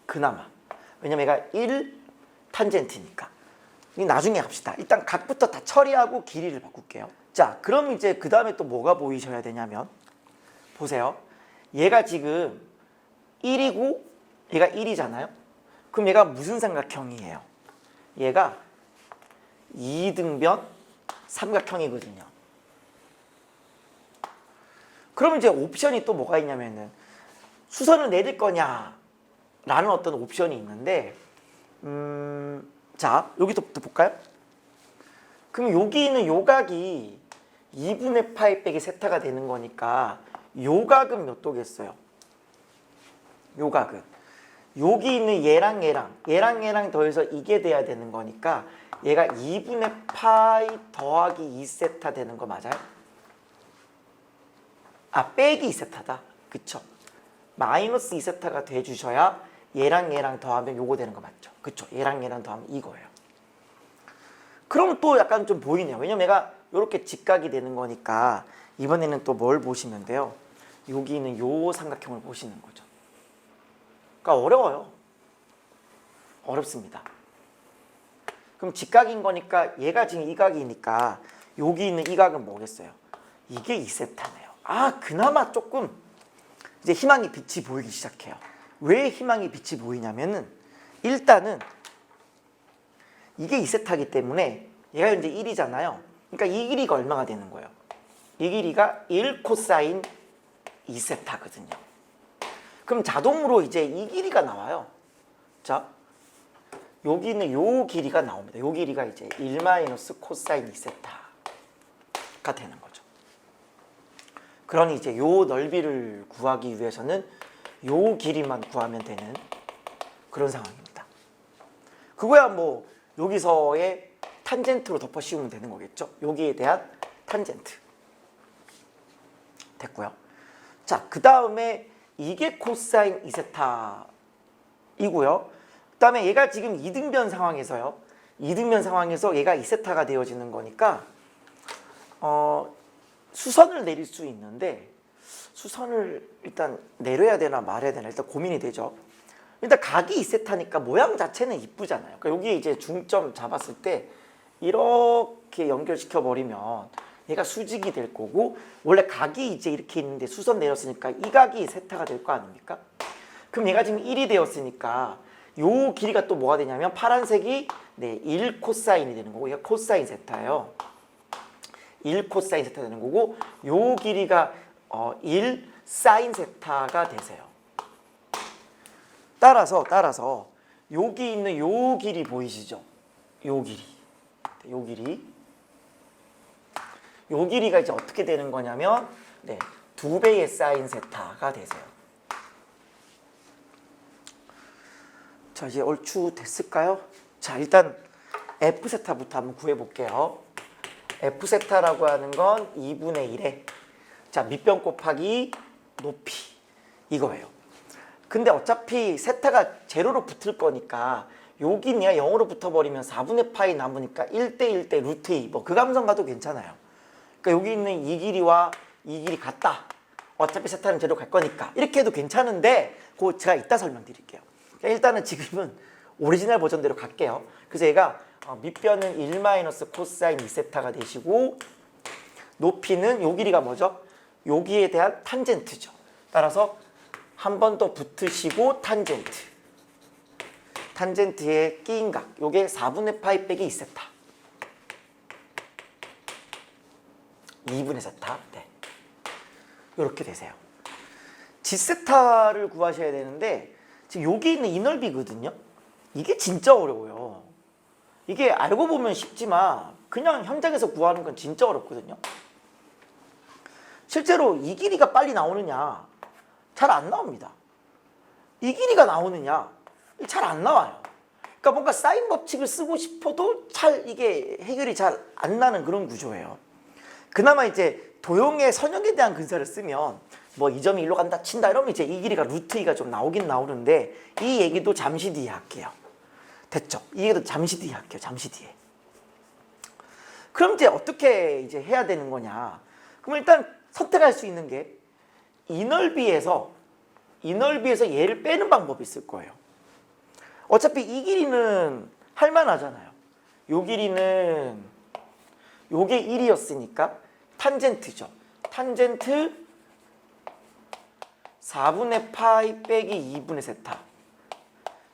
그나마. 왜냐면 얘가 1 탄젠트니까. 나중에 합시다. 일단 각부터 다 처리하고 길이를 바꿀게요. 자, 그럼 이제 그 다음에 또 뭐가 보이셔야 되냐면 보세요. 얘가 지금 1이고 얘가 1이잖아요. 그럼 얘가 무슨 삼각형이에요? 얘가 2등변 삼각형이거든요. 그럼 이제 옵션이 또 뭐가 있냐면은 수선을 내릴 거냐 라는 어떤 옵션이 있는데 자, 여기서부터 볼까요? 그럼 여기 있는 요 각이 2분의 파이 빼기 세타가 되는 거니까 요 각은 몇 도겠어요? 요 각은 여기 있는 얘랑 얘랑 더해서 이게 돼야 되는 거니까 얘가 2분의 파이 더하기 2세타 되는 거 맞아요? 아, 빼기 2세타다. 그쵸? 마이너스 2세타가 돼주셔야 얘랑 더하면 요거 되는 거 맞죠? 그쵸? 얘랑 더하면 이거예요. 그럼 또 약간 좀 보이네요. 왜냐면 얘가 이렇게 직각이 되는 거니까 이번에는 또 뭘 보시면 돼요? 여기 있는 요 삼각형을 보시는 거죠. 그러니까 어려워요. 어렵습니다. 그럼 직각인 거니까 얘가 지금 이 각이니까 여기 있는 이 각은 뭐겠어요? 이게 2세타네요. 아, 그나마 조금 이제 희망의 빛이 보이기 시작해요. 왜 희망의 빛이 보이냐면은 일단은 이게 2세타이기 때문에 얘가 이제 1이잖아요. 그러니까 이 길이가 얼마가 되는 거예요? 이 길이가 1 코사인 2세타거든요. 그럼 자동으로 이제 이 길이가 나와요. 자, 여기 있는 요 길이가 나옵니다. 요 길이가 이제 1 마이너스 코사인 2세타가 되는 거죠. 그러니 이제 요 넓이를 구하기 위해서는 요 길이만 구하면 되는 그런 상황입니다. 그거야 뭐 여기서의 탄젠트로 덮어 씌우면 되는 거겠죠. 여기에 대한 탄젠트. 됐고요. 자, 그 다음에 이게 코사인 2세타이고요. 그 다음에 얘가 지금 2등변 상황에서요. 2등변 상황에서 얘가 2세타가 되어지는 거니까 수선을 내릴 수 있는데 수선을 일단 내려야 되나 말아야 되나 일단 고민이 되죠. 일단 각이 2세타니까 모양 자체는 이쁘잖아요. 그러니까 여기 이제 중점 잡았을 때 이렇게 연결시켜 버리면 얘가 수직이 될 거고 원래 각이 이제 이렇게 있는데 수선 내렸으니까 이 각이 세타가 될 거 아닙니까? 그럼 얘가 지금 1이 되었으니까 요 길이가 또 뭐가 되냐면 파란색이 1 코사인이 되는 거고 얘가 코사인 세타예요. 1 코사인 세타 되는 거고 요 길이가 1 사인 세타가 되세요. 따라서 여기 있는 요 길이 보이시죠? 요 길이가 이제 어떻게 되는 거냐면 2배의 사인 세타가 되세요. 자, 이제 얼추 됐을까요? 자, 일단 F 세타부터 한번 구해 볼게요. F 세타라고 하는 건 2분의 1에 자, 밑변 곱하기 높이 이거예요. 근데 어차피 세타가 제로로 붙을 거니까 여기 얘가 0으로 붙어버리면 4분의 파이 남으니까 1대 루트 2 뭐 그 감성 가도 괜찮아요. 그러니까 여기 있는 이 길이와 이 길이 같다. 어차피 세타는 제로 갈 거니까 이렇게 해도 괜찮은데 그거 제가 이따 설명드릴게요. 그러니까 일단은 지금은 오리지널 버전대로 갈게요. 그래서 얘가 밑변은 1 마이너스 코사인 2세타가 되시고 높이는 요 길이가 뭐죠? 여기에 대한 탄젠트죠. 따라서 한 번 더 붙으시고 탄젠트에 끼인 각 요게 4분의 파이 빼기 2세타 2분의 세타. 네. 이렇게 되세요. G세타를 구하셔야 되는데 지금 여기 있는 이 넓이거든요. 이게 진짜 어려워요. 이게 알고 보면 쉽지만 그냥 현장에서 구하는 건 진짜 어렵거든요. 실제로 이 길이가 빨리 나오느냐? 잘 안 나옵니다. 이 길이가 나오느냐? 잘 안 나와요. 그러니까 뭔가 사인 법칙을 쓰고 싶어도 잘 이게 해결이 잘 안 나는 그런 구조예요. 그나마 이제 도형의 선형에 대한 근사를 쓰면 뭐 이 점이 일로 간다 친다 이러면 이제 이 길이가 루트 2가 좀 나오긴 나오는데 이 얘기도 잠시 뒤에 할게요. 됐죠? 이 얘기도 잠시 뒤에 할게요. 잠시 뒤에. 그럼 이제 어떻게 이제 해야 되는 거냐? 그럼 일단 선택할 수 있는 게 이 넓이에서 얘를 빼는 방법이 있을 거예요. 어차피 이 길이는 할만하잖아요. 요 길이는 요게 1이었으니까 탄젠트죠. 탄젠트 4분의 파이 빼기 2분의 세타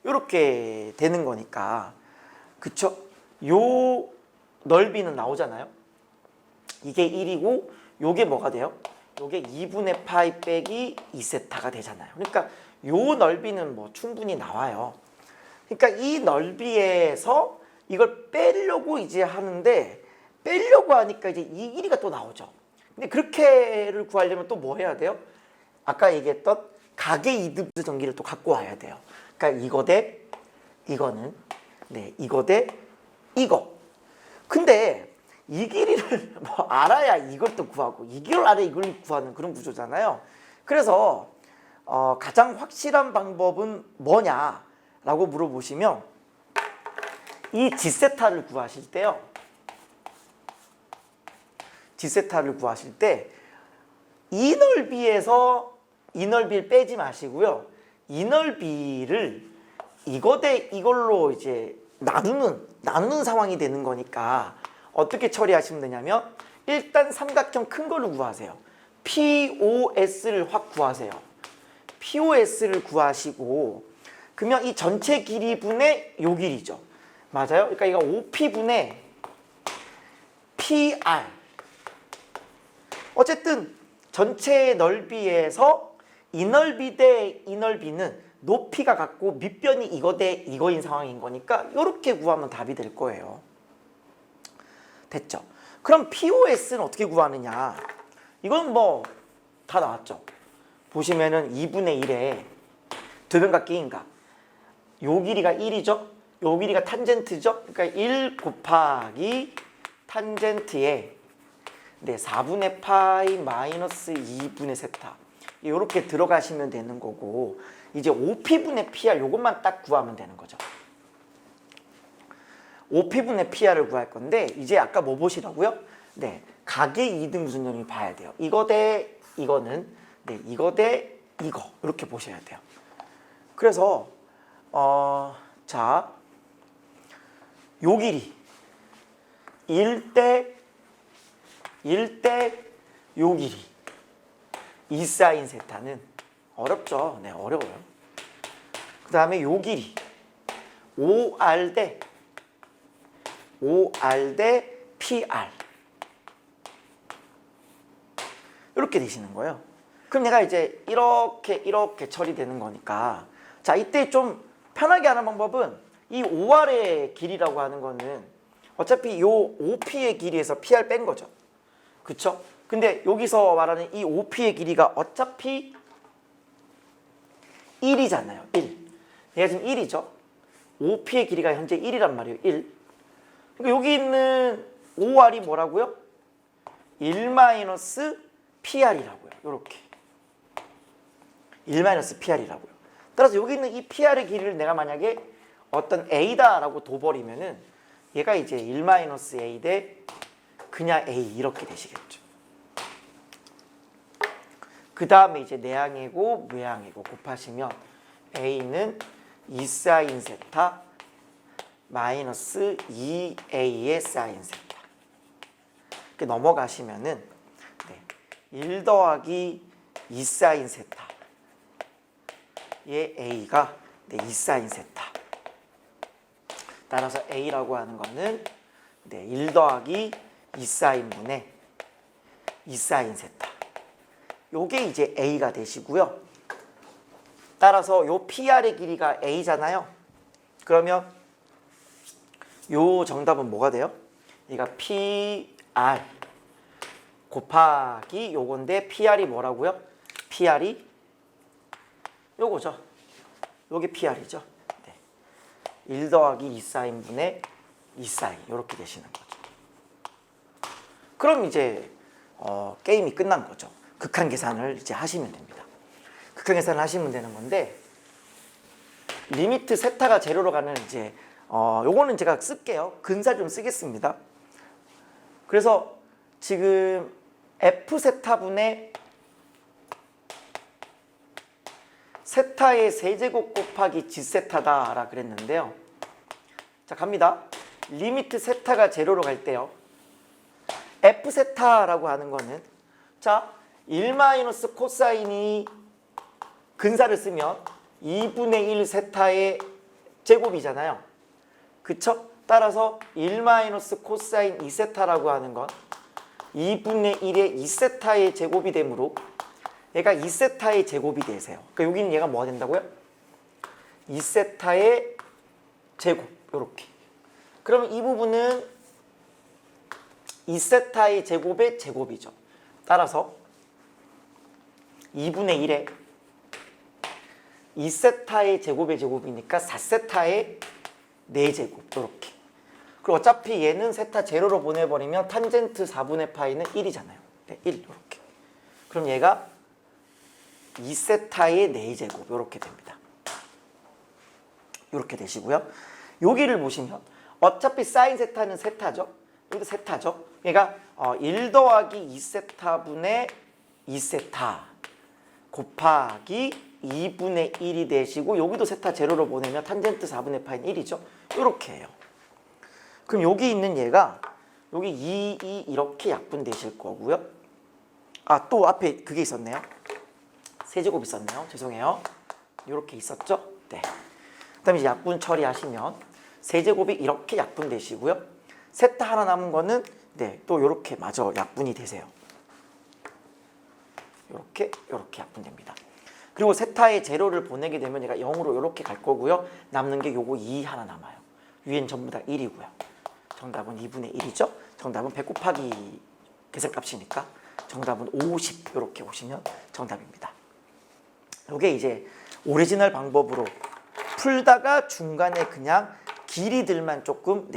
이렇게 되는 거니까 그쵸? 요 넓이는 나오잖아요. 이게 1이고 요게 뭐가 돼요? 요게 2분의 파이 빼기 2세타가 되잖아요. 그러니까 요 넓이는 뭐 충분히 나와요. 그러니까 이 넓이에서 이걸 빼려고 이제 하는데 빼려고 하니까 이제 이 길이가 또 나오죠. 근데 그렇게를 구하려면 또 뭐 해야 돼요? 아까 얘기했던 각의 이등분수 전기를 또 갖고 와야 돼요. 그러니까 이거 대 이거는 이거 대 이거. 근데 이 길이를 뭐 알아야 이걸 또 구하고 이 길을 알아야 이걸 구하는 그런 구조잖아요. 그래서 가장 확실한 방법은 뭐냐라고 물어보시면 이 G세타를 구하실 때요. G세타를 구하실 때 이 넓이에서 이 넓이를 빼지 마시고요. 이 넓이를 이거 대 이걸로 이제 나누는 상황이 되는 거니까 어떻게 처리하시면 되냐면 일단 삼각형 큰 거를 구하세요. POS를 확 구하세요. POS를 구하시고 그러면 이 전체 길이분의 요 길이죠. 맞아요? 그러니까 이거 OP분의 PR. 어쨌든 전체 넓이에서 이 넓이 대 이 넓이는 높이가 같고 밑변이 이거 대 이거인 상황인 거니까 이렇게 구하면 답이 될 거예요. 됐죠? 그럼 POS는 어떻게 구하느냐? 이건 뭐 다 나왔죠? 보시면은 2분의 1에 두변각 끼인각. 요 길이가 1이죠? 요 길이가 탄젠트죠? 그러니까 1 곱하기 탄젠트에 4분의 파이 마이너스 2분의 세타 이렇게 들어가시면 되는 거고 이제 OP분의 PR 요것만 딱 구하면 되는 거죠. OP분의 PR을 구할 건데 이제 아까 뭐 보시라고요? 각의 이등분선형이 봐야 돼요. 이거 대 이거는 이거 대 이거 이렇게 보셔야 돼요. 그래서 자, 요 길이 1대 요 길이 2사인 세타는 어렵죠. 어려워요. 그 다음에 요 길이 5R 대 PR 이렇게 되시는 거예요. 그럼 내가 이제 이렇게 처리되는 거니까 자 이때 좀 편하게 하는 방법은 이 5R의 길이라고 하는 거는 어차피 요 OP의 길이에서 PR 뺀 거죠. 그쵸? 근데 여기서 말하는 이 OP의 길이가 어차피 1이잖아요. 1. 얘가 지금 1이죠. OP의 길이가 현재 1이란 말이에요. 1. 그러니까 여기 있는 OR이 뭐라고요? 1-PR이라고요. 이렇게. 1-PR이라고요. 따라서 여기 있는 이 PR의 길이를 내가 만약에 어떤 A다라고 둬버리면은 얘가 이제 1-A 대 그냥 A 이렇게 되시겠죠. 그 다음에 이제 내항이고 무항이고 곱하시면 A는 2사인 세타 마이너스 2A의 사인 세타 이렇게 넘어가시면은 1 더하기 2사인 세타의 A가 2사인 세타 따라서 A라고 하는 거는 1 더하기 2사인분의 2 사인 세타. 요게 이제 A가 되시고요. 따라서 요 PR의 길이가 A잖아요. 그러면 요 정답은 뭐가 돼요? 얘가 PR 곱하기 요건데 PR이 뭐라고요? PR이 요거죠. 요게 PR이죠. 네. 1 더하기 2 사인분의 2 사인 이렇게 되시는 거죠. 그럼 이제 게임이 끝난 거죠. 극한 계산을 이제 하시면 됩니다. 극한 계산을 하시면 되는 건데 리미트 세타가 제로로 가는 이제 요거는 제가 쓸게요. 근사 좀 쓰겠습니다. 그래서 지금 F 세타분의 세타의 세제곱 곱하기 G 세타다라 그랬는데요. 자, 갑니다. 리미트 세타가 제로로 갈 때요. F 세타라고 하는 거는 자, 1 마이너스 코사인이 근사를 쓰면 2분의 1 세타의 제곱이잖아요. 그쵸? 따라서 1 마이너스 코사인 2세타라고 하는 건 2분의 1의 2세타의 제곱이 되므로 얘가 2세타의 제곱이 되세요. 그러니까 여기는 얘가 뭐가 된다고요? 2세타의 제곱 이렇게. 그러면 이 부분은 2세타의 제곱의 제곱이죠. 따라서 2분의 1에 2세타의 제곱의 제곱이니까 4세타의 4제곱 이렇게. 그리고 어차피 얘는 세타 제로로 보내버리면 탄젠트 4분의 파이는 1이잖아요. 네, 1 이렇게. 그럼 얘가 2세타의 4제곱 이렇게 됩니다. 이렇게 되시고요. 여기를 보시면 어차피 사인 세타는 세타죠. 여기도 세타죠. 그러니까 1 더하기 2세타분의 2세타 곱하기 2분의 1이 되시고 여기도 세타 제로로 보내면 탄젠트 4분의 파이는 1이죠. 이렇게 해요. 그럼 여기 있는 얘가 여기 2 이렇게 약분되실 거고요. 아, 또 앞에 그게 있었네요. 세제곱 있었네요. 죄송해요. 이렇게 있었죠? 네. 그 다음에 이제 약분 처리하시면 세제곱이 이렇게 약분되시고요. 세타 하나 남은 거는 네, 또 이렇게 마저 약분이 되세요. 이렇게 약분됩니다. 그리고 세타의 제로를 보내게 되면 얘가 0으로 이렇게 갈 거고요. 남는 게 요거 2 하나 남아요. 위엔 전부 다 1이고요. 정답은 2분의 1이죠. 정답은 100 곱하기 계산값이니까 정답은 50 이렇게 오시면 정답입니다. 요게 이제 오리지널 방법으로 풀다가 중간에 그냥 길이들만 조금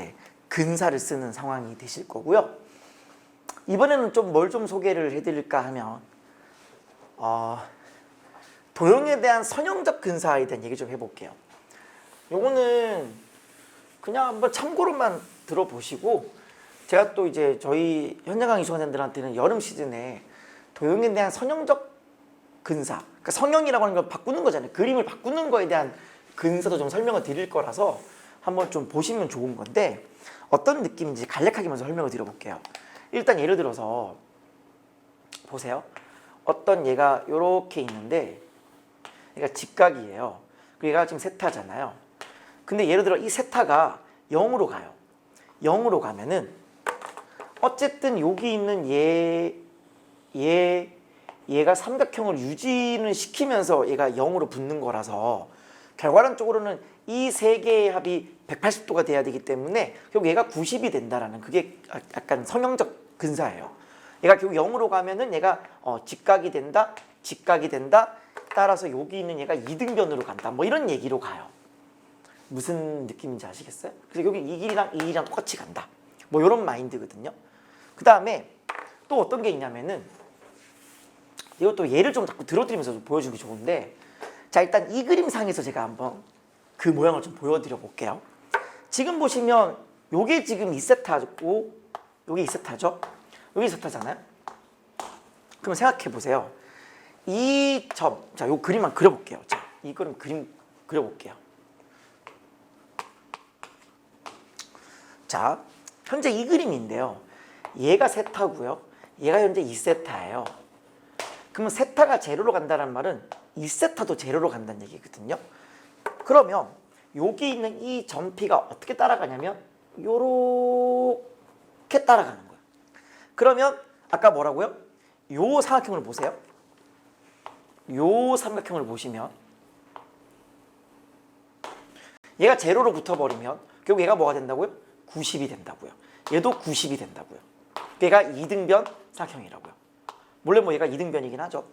근사를 쓰는 상황이 되실 거고요. 이번에는 좀 뭘 좀 소개를 해드릴까 하면 도형에 대한 선형적 근사에 대한 얘기 좀 해볼게요. 요거는 그냥 한번 참고로만 들어보시고 제가 또 이제 저희 현장 강의 수강생들한테는 여름 시즌에 도형에 대한 선형적 근사, 그러니까 성형이라고 하는 걸 바꾸는 거잖아요. 그림을 바꾸는 거에 대한 근사도 좀 설명을 드릴 거라서 한번 좀 보시면 좋은 건데 어떤 느낌인지 간략하게 먼저 설명을 드려볼게요. 일단 예를 들어서 보세요. 어떤 얘가 이렇게 있는데 얘가 직각이에요. 그리고 얘가 지금 세타잖아요. 근데 예를 들어 이 세타가 0으로 가요. 0으로 가면은 어쨌든 여기 있는 얘가 삼각형을 유지는 시키면서 얘가 0으로 붙는 거라서 결과론적으로는 이 세 개의 합이 180도가 돼야 되기 때문에 결국 얘가 90이 된다라는 그게 약간 성형적 근사예요. 얘가 결국 0으로 가면은 얘가 직각이 된다, 직각이 된다. 따라서 여기 있는 얘가 이등변으로 간다. 뭐 이런 얘기로 가요. 무슨 느낌인지 아시겠어요? 그래서 여기 이 길이랑 이 길이랑 똑같이 간다. 뭐 이런 마인드거든요. 그 다음에 또 어떤 게 있냐면은 이것도 예를 좀 자꾸 들어드리면서 좀 보여주기 좋은데 자, 일단 이 그림상에서 제가 한번 그 모양을 좀 보여드려 볼게요. 지금 보시면 요게 지금 2세타고 요게 2세타죠? 요게 2세타잖아요? 그럼 생각해 보세요. 이 점, 자, 요 그림만 그려볼게요. 자, 이 그림 그려볼게요. 자, 현재 이 그림인데요. 얘가 세타고요. 얘가 현재 2세타예요. 그러면 세타가 제로로 간다는 말은 2세타도 제로로 간다는 얘기거든요. 그러면 여기 있는 이 점피가 어떻게 따라가냐면 요렇게 따라가는 거예요. 그러면 아까 뭐라고요? 요 삼각형을 보세요. 요 삼각형을 보시면 얘가 제로로 붙어버리면 결국 얘가 뭐가 된다고요? 90이 된다고요. 얘도 90이 된다고요. 얘가 이등변 삼각형이라고요. 물론 뭐 얘가 이등변이긴 하죠.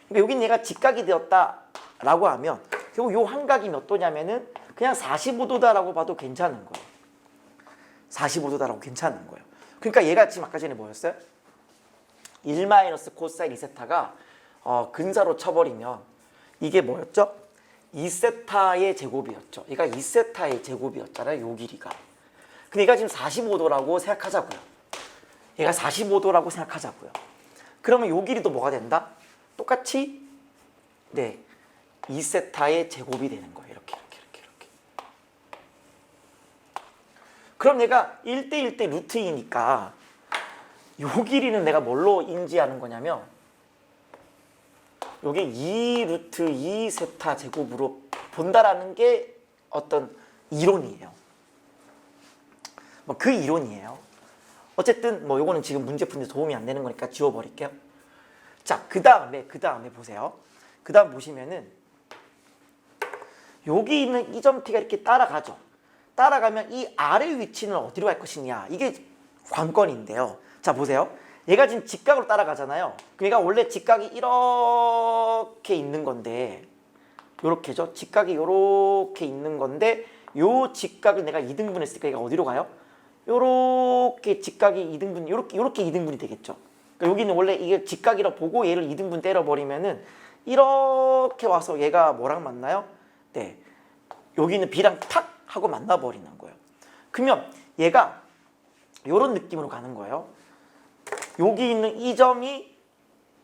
그러니까 여긴 얘가 직각이 되었다라고 하면 결국 요 한각이 몇 도냐면은 그냥 45도다라고 봐도 괜찮은 거예요. 45도다라고 괜찮은 거예요. 그러니까 얘가 지금 아까 전에 뭐였어요? 1 마이너스 코사인 2세타가 근사로 쳐버리면 이게 뭐였죠? 2세타의 제곱이었죠. 얘가 2세타의 제곱이었잖아요. 요 길이가. 근데 얘가 지금 45도라고 생각하자고요. 얘가 45도라고 생각하자고요. 그러면 요 길이도 뭐가 된다? 똑같이 2세타의 제곱이 되는 거예요. 이렇게. 그럼 얘가 1대1대 루트 2니까 요 길이는 내가 뭘로 인지하는 거냐면 요게 2 루트 2 세타 제곱으로 본다라는 게 어떤 이론이에요. 뭐 그 이론이에요. 어쨌든 뭐 요거는 지금 문제 푸는데 도움이 안 되는 거니까 지워버릴게요. 자, 그 다음에 보세요. 그 다음 보시면은 여기 있는 이 점 t가 이렇게 따라가죠. 따라가면 이 아래 위치는 어디로 갈 것이냐, 이게 관건인데요. 자, 보세요. 얘가 지금 직각으로 따라가잖아요. 그러니까 원래 직각이 이렇게 있는 건데 요렇게죠. 직각이 요렇게 있는 건데 요 직각을 내가 2등분 했으니까 얘가 어디로 가요? 요렇게 직각이 2등분, 요렇게 2등분이 되겠죠. 그러니까 여기는 원래 이게 직각이라 보고 얘를 2등분 때려버리면은 이렇게 와서 얘가 뭐랑 만나요? 네, 여기는 B랑 탁 하고 만나버리는 거예요. 그러면 얘가 요런 느낌으로 가는 거예요. 여기 있는 이 점이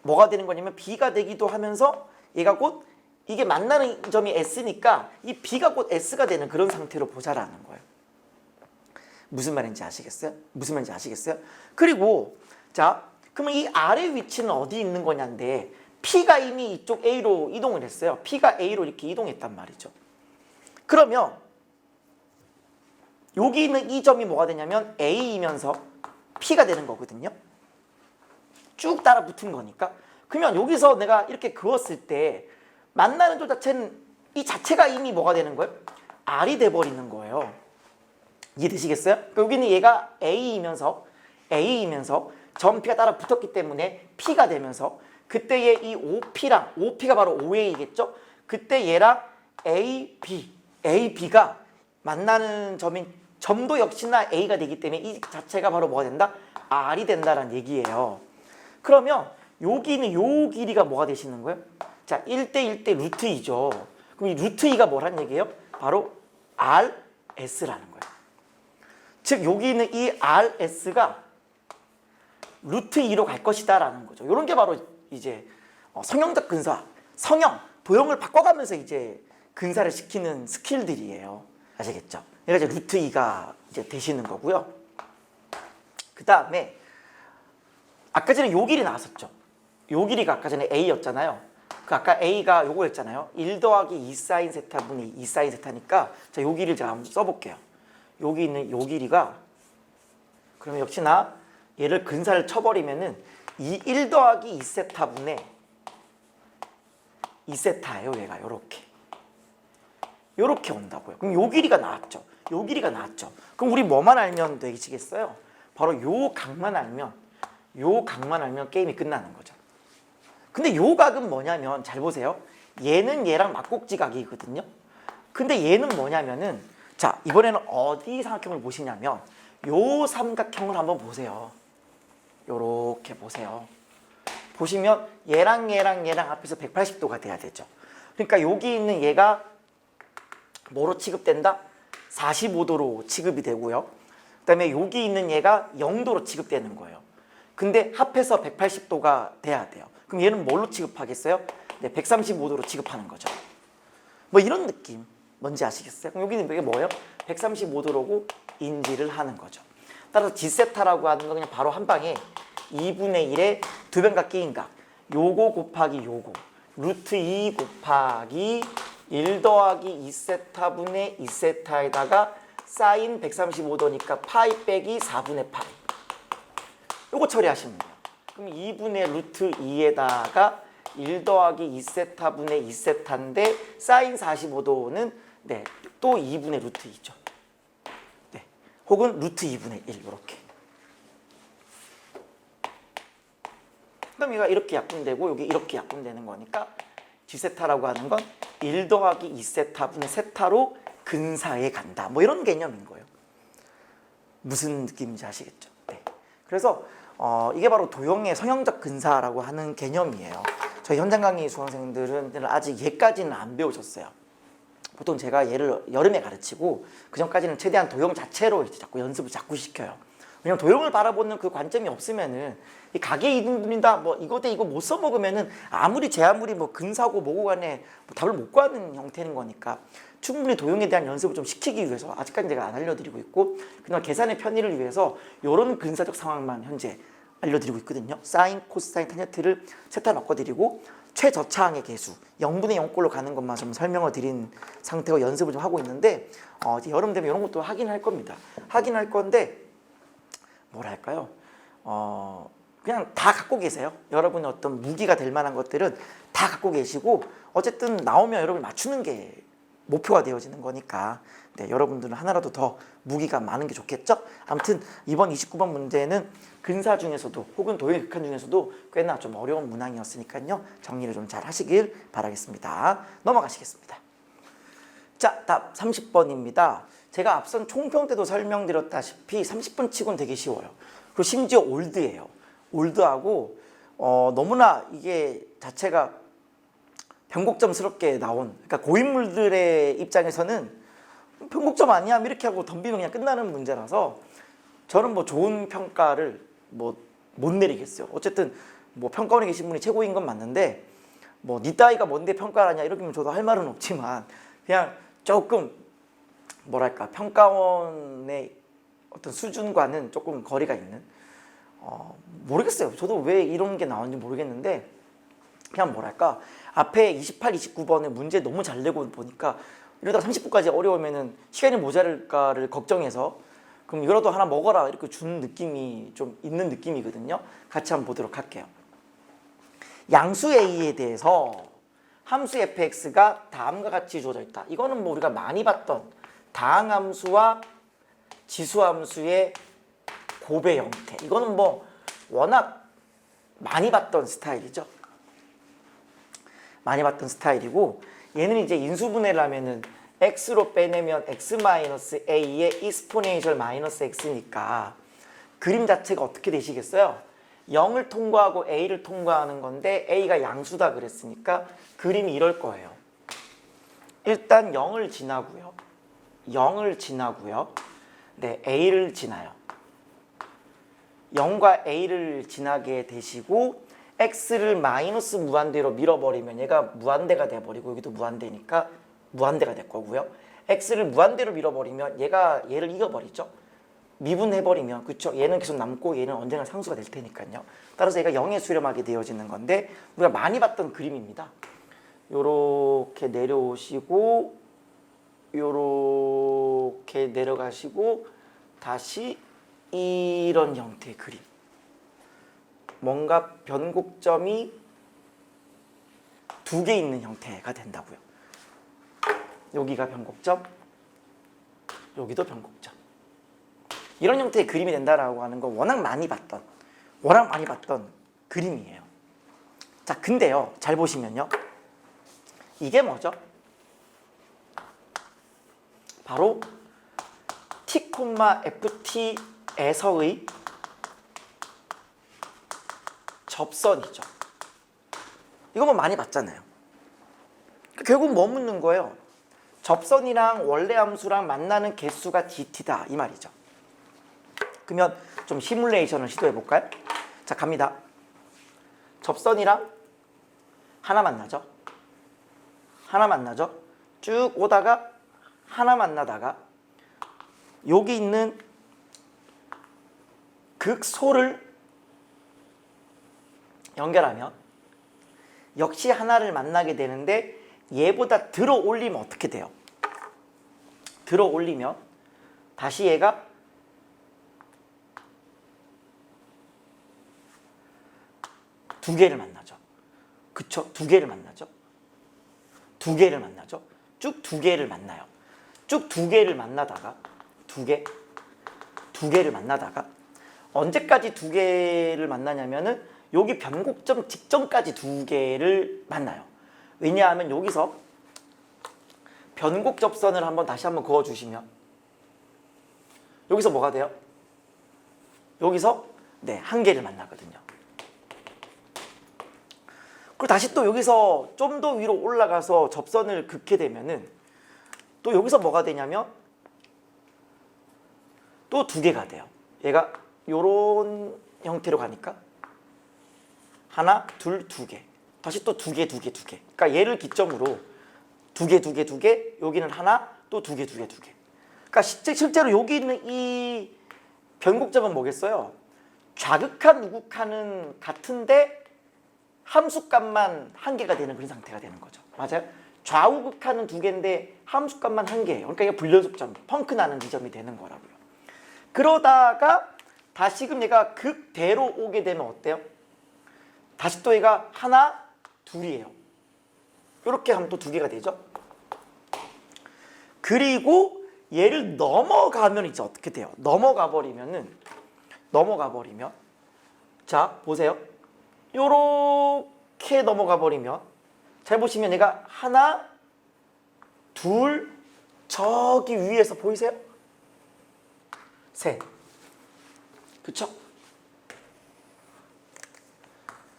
뭐가 되는 거냐면 B가 되기도 하면서 얘가 곧 이게 만나는 점이 S니까 이 B가 곧 S가 되는 그런 상태로 보자라는 거예요. 무슨 말인지 아시겠어요? 무슨 말인지 아시겠어요? 그리고 자, 그러면 이 아래 위치는 어디 있는 거냐인데 P가 이미 이쪽 A로 이동을 했어요. P가 A로 이렇게 이동했단 말이죠. 그러면 여기 있는 이 점이 뭐가 되냐면 A이면서 P가 되는 거거든요. 쭉 따라 붙은 거니까. 그러면 여기서 내가 이렇게 그었을 때 만나는 점 자체는 이 자체가 이미 뭐가 되는 거예요? R이 돼버리는 거예요. 이해되시겠어요? 그러니까 여기는 얘가 A이면서 점 P가 따라 붙었기 때문에 P가 되면서 그때의 이 OP랑 OP가 바로 OA겠죠? 그때 얘랑 AB가 만나는 점도 역시나 A가 되기 때문에 이 자체가 바로 뭐가 된다? R이 된다라는 얘기예요. 그러면 여기는 요 길이가 뭐가 되시는 거예요? 자, 1대1대 루트 2죠. 그럼 이 루트 2가 뭐란 얘기예요? 바로 RS라는 거예요. 즉 여기 있는 이 RS가 루트 2로 갈 것이다 라는 거죠. 이런 게 바로 이제 성형적 근사, 도형을 바꿔가면서 이제 근사를 시키는 스킬들이에요. 아시겠죠? 얘가 이제 루트 2가 이제 되시는 거고요. 그 다음에 아까 전에 요 길이 나왔었죠. 요 길이가 아까 전에 A였잖아요. 그 아까 A가 요거였잖아요. 1 더하기 2 사인 세타분의 2 사인 세타니까 자, 요 길이를 제가 한번 써볼게요. 여기 있는 요 길이가 그러면 역시나 얘를 근사를 쳐버리면은 이 1 더하기 2세타분의 2세타예요. 얘가 요렇게 온다고요. 그럼 요 길이가 나왔죠. 요 길이가 나왔죠. 그럼 우리 뭐만 알면 되시겠어요? 바로 요 각만 알면 게임이 끝나는 거죠. 근데 요 각은 뭐냐면 잘 보세요. 얘는 얘랑 막곡지각이거든요. 근데 얘는 뭐냐면은 자, 이번에는 어디 삼각형을 보시냐면 요 삼각형을 한번 보세요. 요렇게 보세요. 보시면 얘랑 합해서 180도가 돼야 되죠. 그러니까 여기 있는 얘가 뭐로 취급된다? 45도로 취급이 되고요. 그 다음에 여기 있는 얘가 0도로 취급되는 거예요. 근데 합해서 180도가 돼야 돼요. 그럼 얘는 뭘로 취급하겠어요? 네, 135도로 취급하는 거죠. 뭐 이런 느낌 뭔지 아시겠어요? 그럼 여기는 이게 뭐예요? 135도라고 인지를 하는 거죠. 따라서 G세타라고 하는 거 그냥 바로 한 방에 2분의 1의 두 변각 끼인각 요거 곱하기 요거 루트 2 곱하기 1 더하기 2세타분의 2세타에다가 사인 135도니까 파이 빼기 4분의 파이 요거 처리하시면 돼요. 그럼 2분의 루트 2에다가 1 더하기 2세타분의 2세타인데 사인 45도는 네, 또 2분의 루트 2죠. 네, 혹은 루트 2분의 1 이렇게. 그럼 얘가 이렇게 약분되고 여기 이렇게 약분되는 거니까 G세타라고 하는 건 1 더하기 2세타분의 세타로 근사에 간다. 뭐 이런 개념인 거예요. 무슨 느낌인지 아시겠죠? 네. 그래서 이게 바로 도형의 성형적 근사라고 하는 개념이에요. 저희 현장 강의 수강생들은 아직 얘까지는 안 배우셨어요. 보통 제가 얘를 여름에 가르치고 그 전까지는 최대한 도형 자체로 이제 자꾸 연습을 자꾸 시켜요. 왜냐면 도형을 바라보는 그 관점이 없으면은 이 가게 이등분이다 뭐 이거 대 이거 못 써먹으면은 제 아무리 뭐 근사고 뭐고 간에 뭐 답을 못 구하는 형태인 거니까 충분히 도형에 대한 연습을 좀 시키기 위해서 아직까지 제가 안 알려드리고 있고 그냥 계산의 편의를 위해서 이런 근사적 상황만 현재 알려드리고 있거든요. 사인, 코사인, 탄젠트를 세타 바꿔드리고 최저차항의 개수 0분의 0꼴로 가는 것만 좀 설명을 드린 상태로 연습을 좀 하고 있는데 이제 여름 되면 이런 것도 하긴 할 겁니다. 하긴 할 건데 뭐랄까요? 그냥 다 갖고 계세요. 여러분의 어떤 무기가 될 만한 것들은 다 갖고 계시고 어쨌든 나오면 여러분 맞추는 게 목표가 되어지는 거니까 네, 여러분들은 하나라도 더 무기가 많은 게 좋겠죠? 아무튼 이번 29번 문제는 근사 중에서도 혹은 도형의 극한 중에서도 꽤나 좀 어려운 문항이었으니까요. 정리를 좀 잘 하시길 바라겠습니다. 넘어가시겠습니다. 자, 답 30번입니다. 제가 앞선 총평 때도 설명드렸다시피 30번 치고는 되게 쉬워요. 그리고 심지어 올드예요. 올드하고 너무나 이게 자체가 변곡점스럽게 나온 그러니까 고인물들의 입장에서는 변곡점 아니야 이렇게 하고 덤비면 그냥 끝나는 문제라서 저는 뭐 좋은 평가를 뭐 못 내리겠어요. 어쨌든 뭐 평가원에 계신 분이 최고인 건 맞는데 뭐 니 따위가 뭔데 평가를 하냐 이러면 저도 할 말은 없지만 그냥 조금 뭐랄까 평가원의 어떤 수준과는 조금 거리가 있는 모르겠어요. 저도 왜 이런 게 나왔는지 모르겠는데 그냥 뭐랄까 앞에 28, 29번의 문제 너무 잘 내고 보니까 이러다가 30분까지 어려우면은 시간이 모자랄까를 걱정해서 그럼 이거라도 하나 먹어라 이렇게 준 느낌이 좀 있는 느낌이거든요. 같이 한번 보도록 할게요. 양수 A에 대해서 함수 fx가 다음과 같이 주어져 있다. 이거는 뭐 우리가 많이 봤던 다항함수와 지수함수의 곱의 형태. 이거는 뭐 워낙 많이 봤던 스타일이죠. 많이 봤던 스타일이고 얘는 이제 인수분해를 하면은 x로 빼내면 x-a의 익스포넨셜 마이너스 x니까 그림 자체가 어떻게 되시겠어요? 0을 통과하고 a를 통과하는 건데 a가 양수다 그랬으니까 그림이 이럴 거예요. 일단 0을 지나고요. 0을 지나고요. 네, a를 지나요. 0과 a를 지나게 되시고 x를 마이너스 무한대로 밀어버리면 얘가 무한대가 돼버리고 여기도 무한대니까 무한대가 될 거고요. x를 무한대로 밀어버리면 얘가 얘를 이겨버리죠. 미분해버리면 그쵸? 얘는 계속 남고 얘는 언젠가 상수가 될 테니까요. 따라서 얘가 0에 수렴하게 되어지는 건데 우리가 많이 봤던 그림입니다. 요렇게 내려오시고 요렇게 내려가시고 다시 이런 형태의 그림. 뭔가 변곡점이 2개 있는 형태가 된다고요. 여기가 변곡점, 여기도 변곡점. 이런 형태의 그림이 된다라고 하는 건 워낙 많이 봤던 그림이에요. 자, 근데요, 잘 보시면요, 이게 뭐죠? 바로 t, ft에서의 접선이죠. 이거 뭐 많이 봤잖아요. 결국 뭐 묻는 거예요? 접선이랑 원래 함수랑 만나는 개수가 dt다 이 말이죠. 그러면 좀 시뮬레이션을 시도해 볼까요? 자, 갑니다. 접선이랑 하나 만나죠. 쭉 오다가 하나 만나다가 여기 있는 극소를 연결하면 역시 하나를 만나게 되는데 얘보다 들어 올리면 어떻게 돼요? 들어 올리면 다시 얘가 두 개를 만나죠. 그쵸? 두 개를 만나죠. 두 개를 만나죠. 쭉 두 개를 만나요. 쭉 두 개를 만나다가 두 개를 만나다가 언제까지 두 개를 만나냐면은 여기 변곡점 직전까지 두 개를 만나요. 왜냐하면 여기서 변곡 접선을 다시 한번 그어주시면 여기서 뭐가 돼요? 여기서 네, 한 개를 만나거든요. 그리고 다시 또 여기서 좀 더 위로 올라가서 접선을 긋게 되면은 또 여기서 뭐가 되냐면 또 두 개가 돼요. 얘가 요런 형태로 가니까 하나, 둘, 두 개. 다시 또 두 개. 그러니까 얘를 기점으로 두 개. 여기는 하나, 또 두 개. 그러니까 실제로 여기 있는 이 변곡점은 뭐겠어요? 좌극한, 우극한은 같은데 함수값만 한 개가 되는 그런 상태가 되는 거죠. 맞아요? 좌우극한은 두 개인데 함수값만 한 개예요. 그러니까 이게 불연속점, 펑크 나는 지점이 되는 거라고요. 그러다가 다시금 얘가 극대로 오게 되면 어때요? 다시 또 얘가 하나, 둘이에요. 이렇게 하면 또 두 개가 되죠. 그리고 얘를 넘어가면 이제 어떻게 돼요? 넘어가 버리면 자 보세요. 요렇게 넘어가 버리면 잘 보시면 얘가 하나, 둘, 저기 위에서 보이세요? 셋. 그쵸?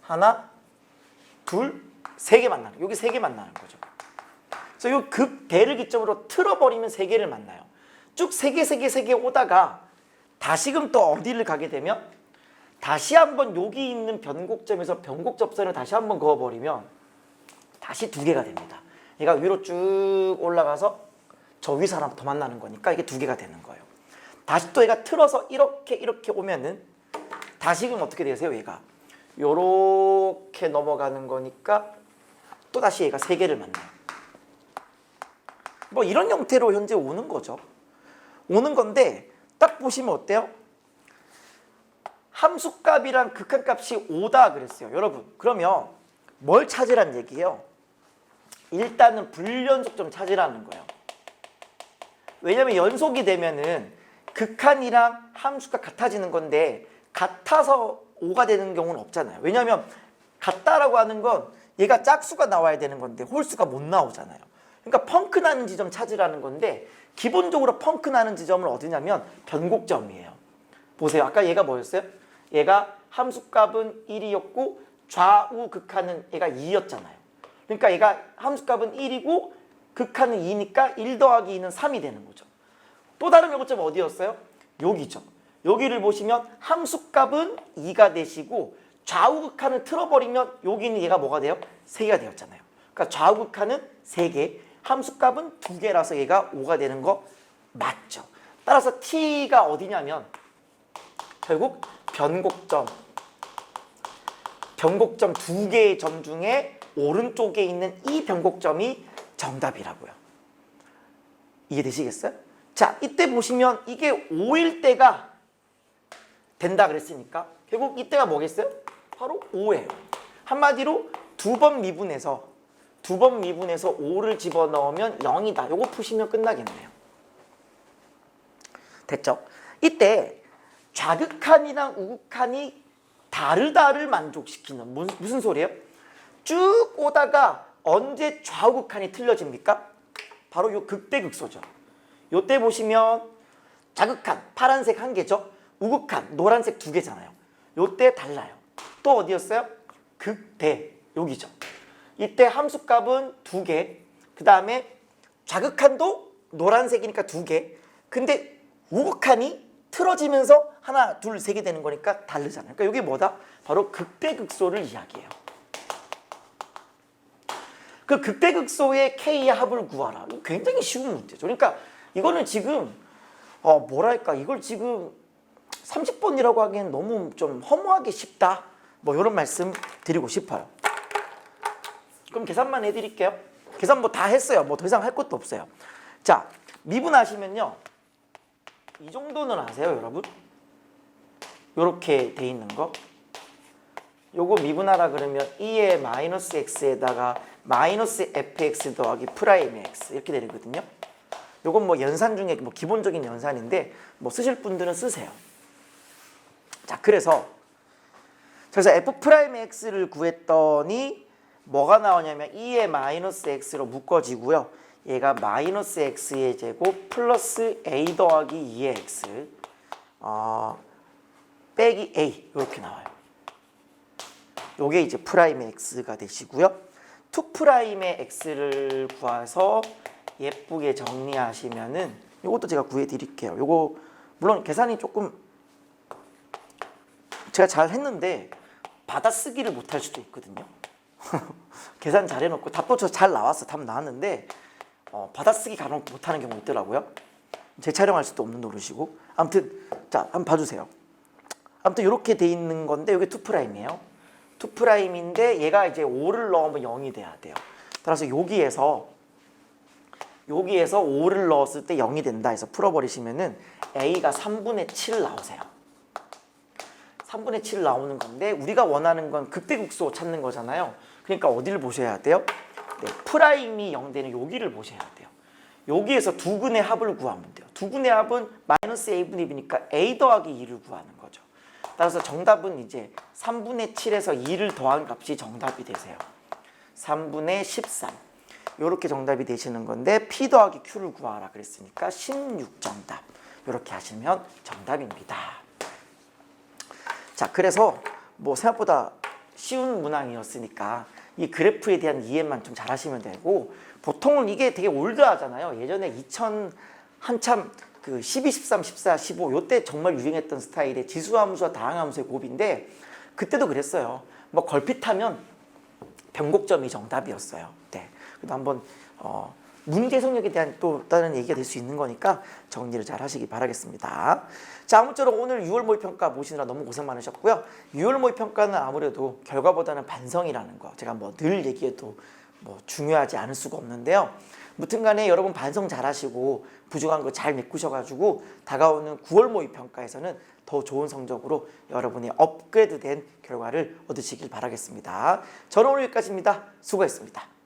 하나, 둘, 세 개 만나는, 여기 세 개 만나는 거죠. 그래서 요 극대를 기점으로 틀어버리면 세 개를 만나요. 쭉 세 개 오다가 다시금 또 어디를 가게 되면 다시 한번 여기 있는 변곡점에서 변곡접선을 다시 한번 그어버리면 다시 두 개가 됩니다. 얘가 위로 쭉 올라가서 저 위에서 하나 더 만나는 거니까 이게 두 개가 되는 거예요. 다시 또 얘가 틀어서 이렇게 오면은 다시금 어떻게 되세요? 얘가 요렇게 넘어가는 거니까 또 다시 얘가 세 개를 만나요. 뭐 이런 형태로 현재 오는 거죠. 오는 건데 딱 보시면 어때요? 함수값이랑 극한값이 5다 그랬어요. 여러분 그러면 뭘 찾으라는 얘기예요? 일단은 불연속점 찾으라는 거예요. 왜냐면 연속이 되면은 극한이랑 함수가 같아지는 건데 같아서 5가 되는 경우는 없잖아요. 왜냐면 같다라고 하는 건 얘가 짝수가 나와야 되는 건데 홀수가 못 나오잖아요. 그러니까 펑크 나는 지점 찾으라는 건데 기본적으로 펑크 나는 지점은 어디냐면 변곡점이에요. 보세요. 아까 얘가 뭐였어요? 얘가 함수값은 1이었고 좌우 극한은 얘가 2였잖아요. 그러니까 얘가 함수값은 1이고 극한은 2니까 1 더하기 2는 3이 되는 거죠. 또 다른 변곡점은 어디였어요? 여기죠. 여기를 보시면 함수값은 2가 되시고 좌우 극한을 틀어버리면 여기는 얘가 뭐가 돼요? 3개가 되었잖아요. 그러니까 좌우 극한은 3개, 함수값은 2개라서 얘가 5가 되는 거 맞죠. 따라서 t가 어디냐면 결국 변곡점 두 개의 점 중에 오른쪽에 있는 이 변곡점이 정답이라고요. 이해되시겠어요? 자, 이때 보시면 이게 5일 때가 된다 그랬으니까 결국 이때가 뭐겠어요? 바로 5예요. 한마디로 두 번 미분해서 5를 집어넣으면 0이다. 요거 푸시면 끝나겠네요. 됐죠? 이때 좌극한이랑 우극한이 다르다를 만족시키는 무슨 소리예요? 쭉 오다가 언제 좌우극한이 틀려집니까? 바로 요 극대극소죠. 요때 보시면 좌극한 파란색 한 개죠. 우극한 노란색 두 개잖아요. 요때 달라요. 또 어디였어요? 극대 여기죠. 이때 함수값은 2개. 그 다음에 좌극한도 노란색이니까 2개. 근데 우극한이 틀어지면서 하나, 둘, 세 개 되는 거니까 다르잖아요. 그러니까 이게 뭐다? 바로 극대극소를 이야기해요. 그 극대극소의 K의 합을 구하라. 이거 굉장히 쉬운 문제죠. 그러니까 이거는 지금 뭐랄까 이걸 지금 30번이라고 하기엔 너무 좀 허무하게 쉽다. 뭐 이런 말씀 드리고 싶어요. 그럼 계산만 해드릴게요. 계산 뭐 다 했어요. 뭐 더 이상 할 것도 없어요. 자, 미분하시면요. 이 정도는 아세요, 여러분? 요렇게 돼 있는 거. 요거 미분하라 그러면 2의 마이너스 x에다가 마이너스 fx 더하기 프라임 x 이렇게 되거든요. 요건 뭐 연산 중에 뭐 기본적인 연산인데 뭐 쓰실 분들은 쓰세요. 자, 그래서 f 프라임 x를 구했더니 뭐가 나오냐면 2의 마이너스 x로 묶어지고요. 얘가 마이너스 x의 제곱 플러스 a 더하기 2의 x 빼기 a 이렇게 나와요. 요게 이제 프라임의 x가 되시고요. 2 프라임의 x를 구해서 예쁘게 정리하시면은 요것도 제가 구해 드릴게요. 요거 물론 계산이 조금 제가 잘 했는데 받아쓰기를 못할 수도 있거든요. 계산 잘 해놓고 답도 잘 나왔어. 답 나왔는데 받아쓰기 간혹 못하는 경우 있더라고요. 재촬영할 수도 없는 노릇이고. 아무튼 자, 한번 봐주세요. 아무튼 이렇게 돼 있는 건데 이게 2 프라임이에요. 2 프라임인데 얘가 이제 5를 넣으면 0이 돼야 돼요. 따라서 여기에서 5를 넣었을 때 0이 된다 해서 풀어버리시면은 a가 3분의 7 나오세요. 3분의 7 나오는 건데 우리가 원하는 건 극대극소 찾는 거잖아요. 그러니까 어디를 보셔야 돼요? 네, 프라임이 0 되는 여기를 보셔야 돼요. 여기에서 두근의 합을 구하면 돼요. 두근의 합은 마이너스 a분의 b니까 a 더하기 2를 구하는 거죠. 따라서 정답은 이제 3분의 7에서 2를 더한 값이 정답이 되세요. 3분의 13 이렇게 정답이 되시는 건데 p 더하기 q를 구하라 그랬으니까 16 정답 이렇게 하시면 정답입니다. 자, 그래서 뭐 생각보다 쉬운 문항이었으니까 이 그래프에 대한 이해만 좀 잘 하시면 되고, 보통은 이게 되게 올드하잖아요. 예전에 2000 한참 그 12, 13, 14, 15 요때 정말 유행했던 스타일의 지수함수와 다항함수의 곱인데 그때도 그랬어요. 뭐 걸핏하면 변곡점이 정답이었어요. 네. 그래도 한번 문제 해석력에 대한 또 다른 얘기가 될 수 있는 거니까 정리를 잘 하시기 바라겠습니다. 자, 아무쪼록 오늘 6월 모의평가 보시느라 너무 고생 많으셨고요. 6월 모의평가는 아무래도 결과보다는 반성이라는 거 제가 뭐 늘 얘기해도 뭐 중요하지 않을 수가 없는데요. 무튼 간에 여러분 반성 잘 하시고 부족한 거 잘 메꾸셔가지고 다가오는 9월 모의평가에서는 더 좋은 성적으로 여러분이 업그레이드된 결과를 얻으시길 바라겠습니다. 저는 오늘 여기까지입니다. 수고했습니다.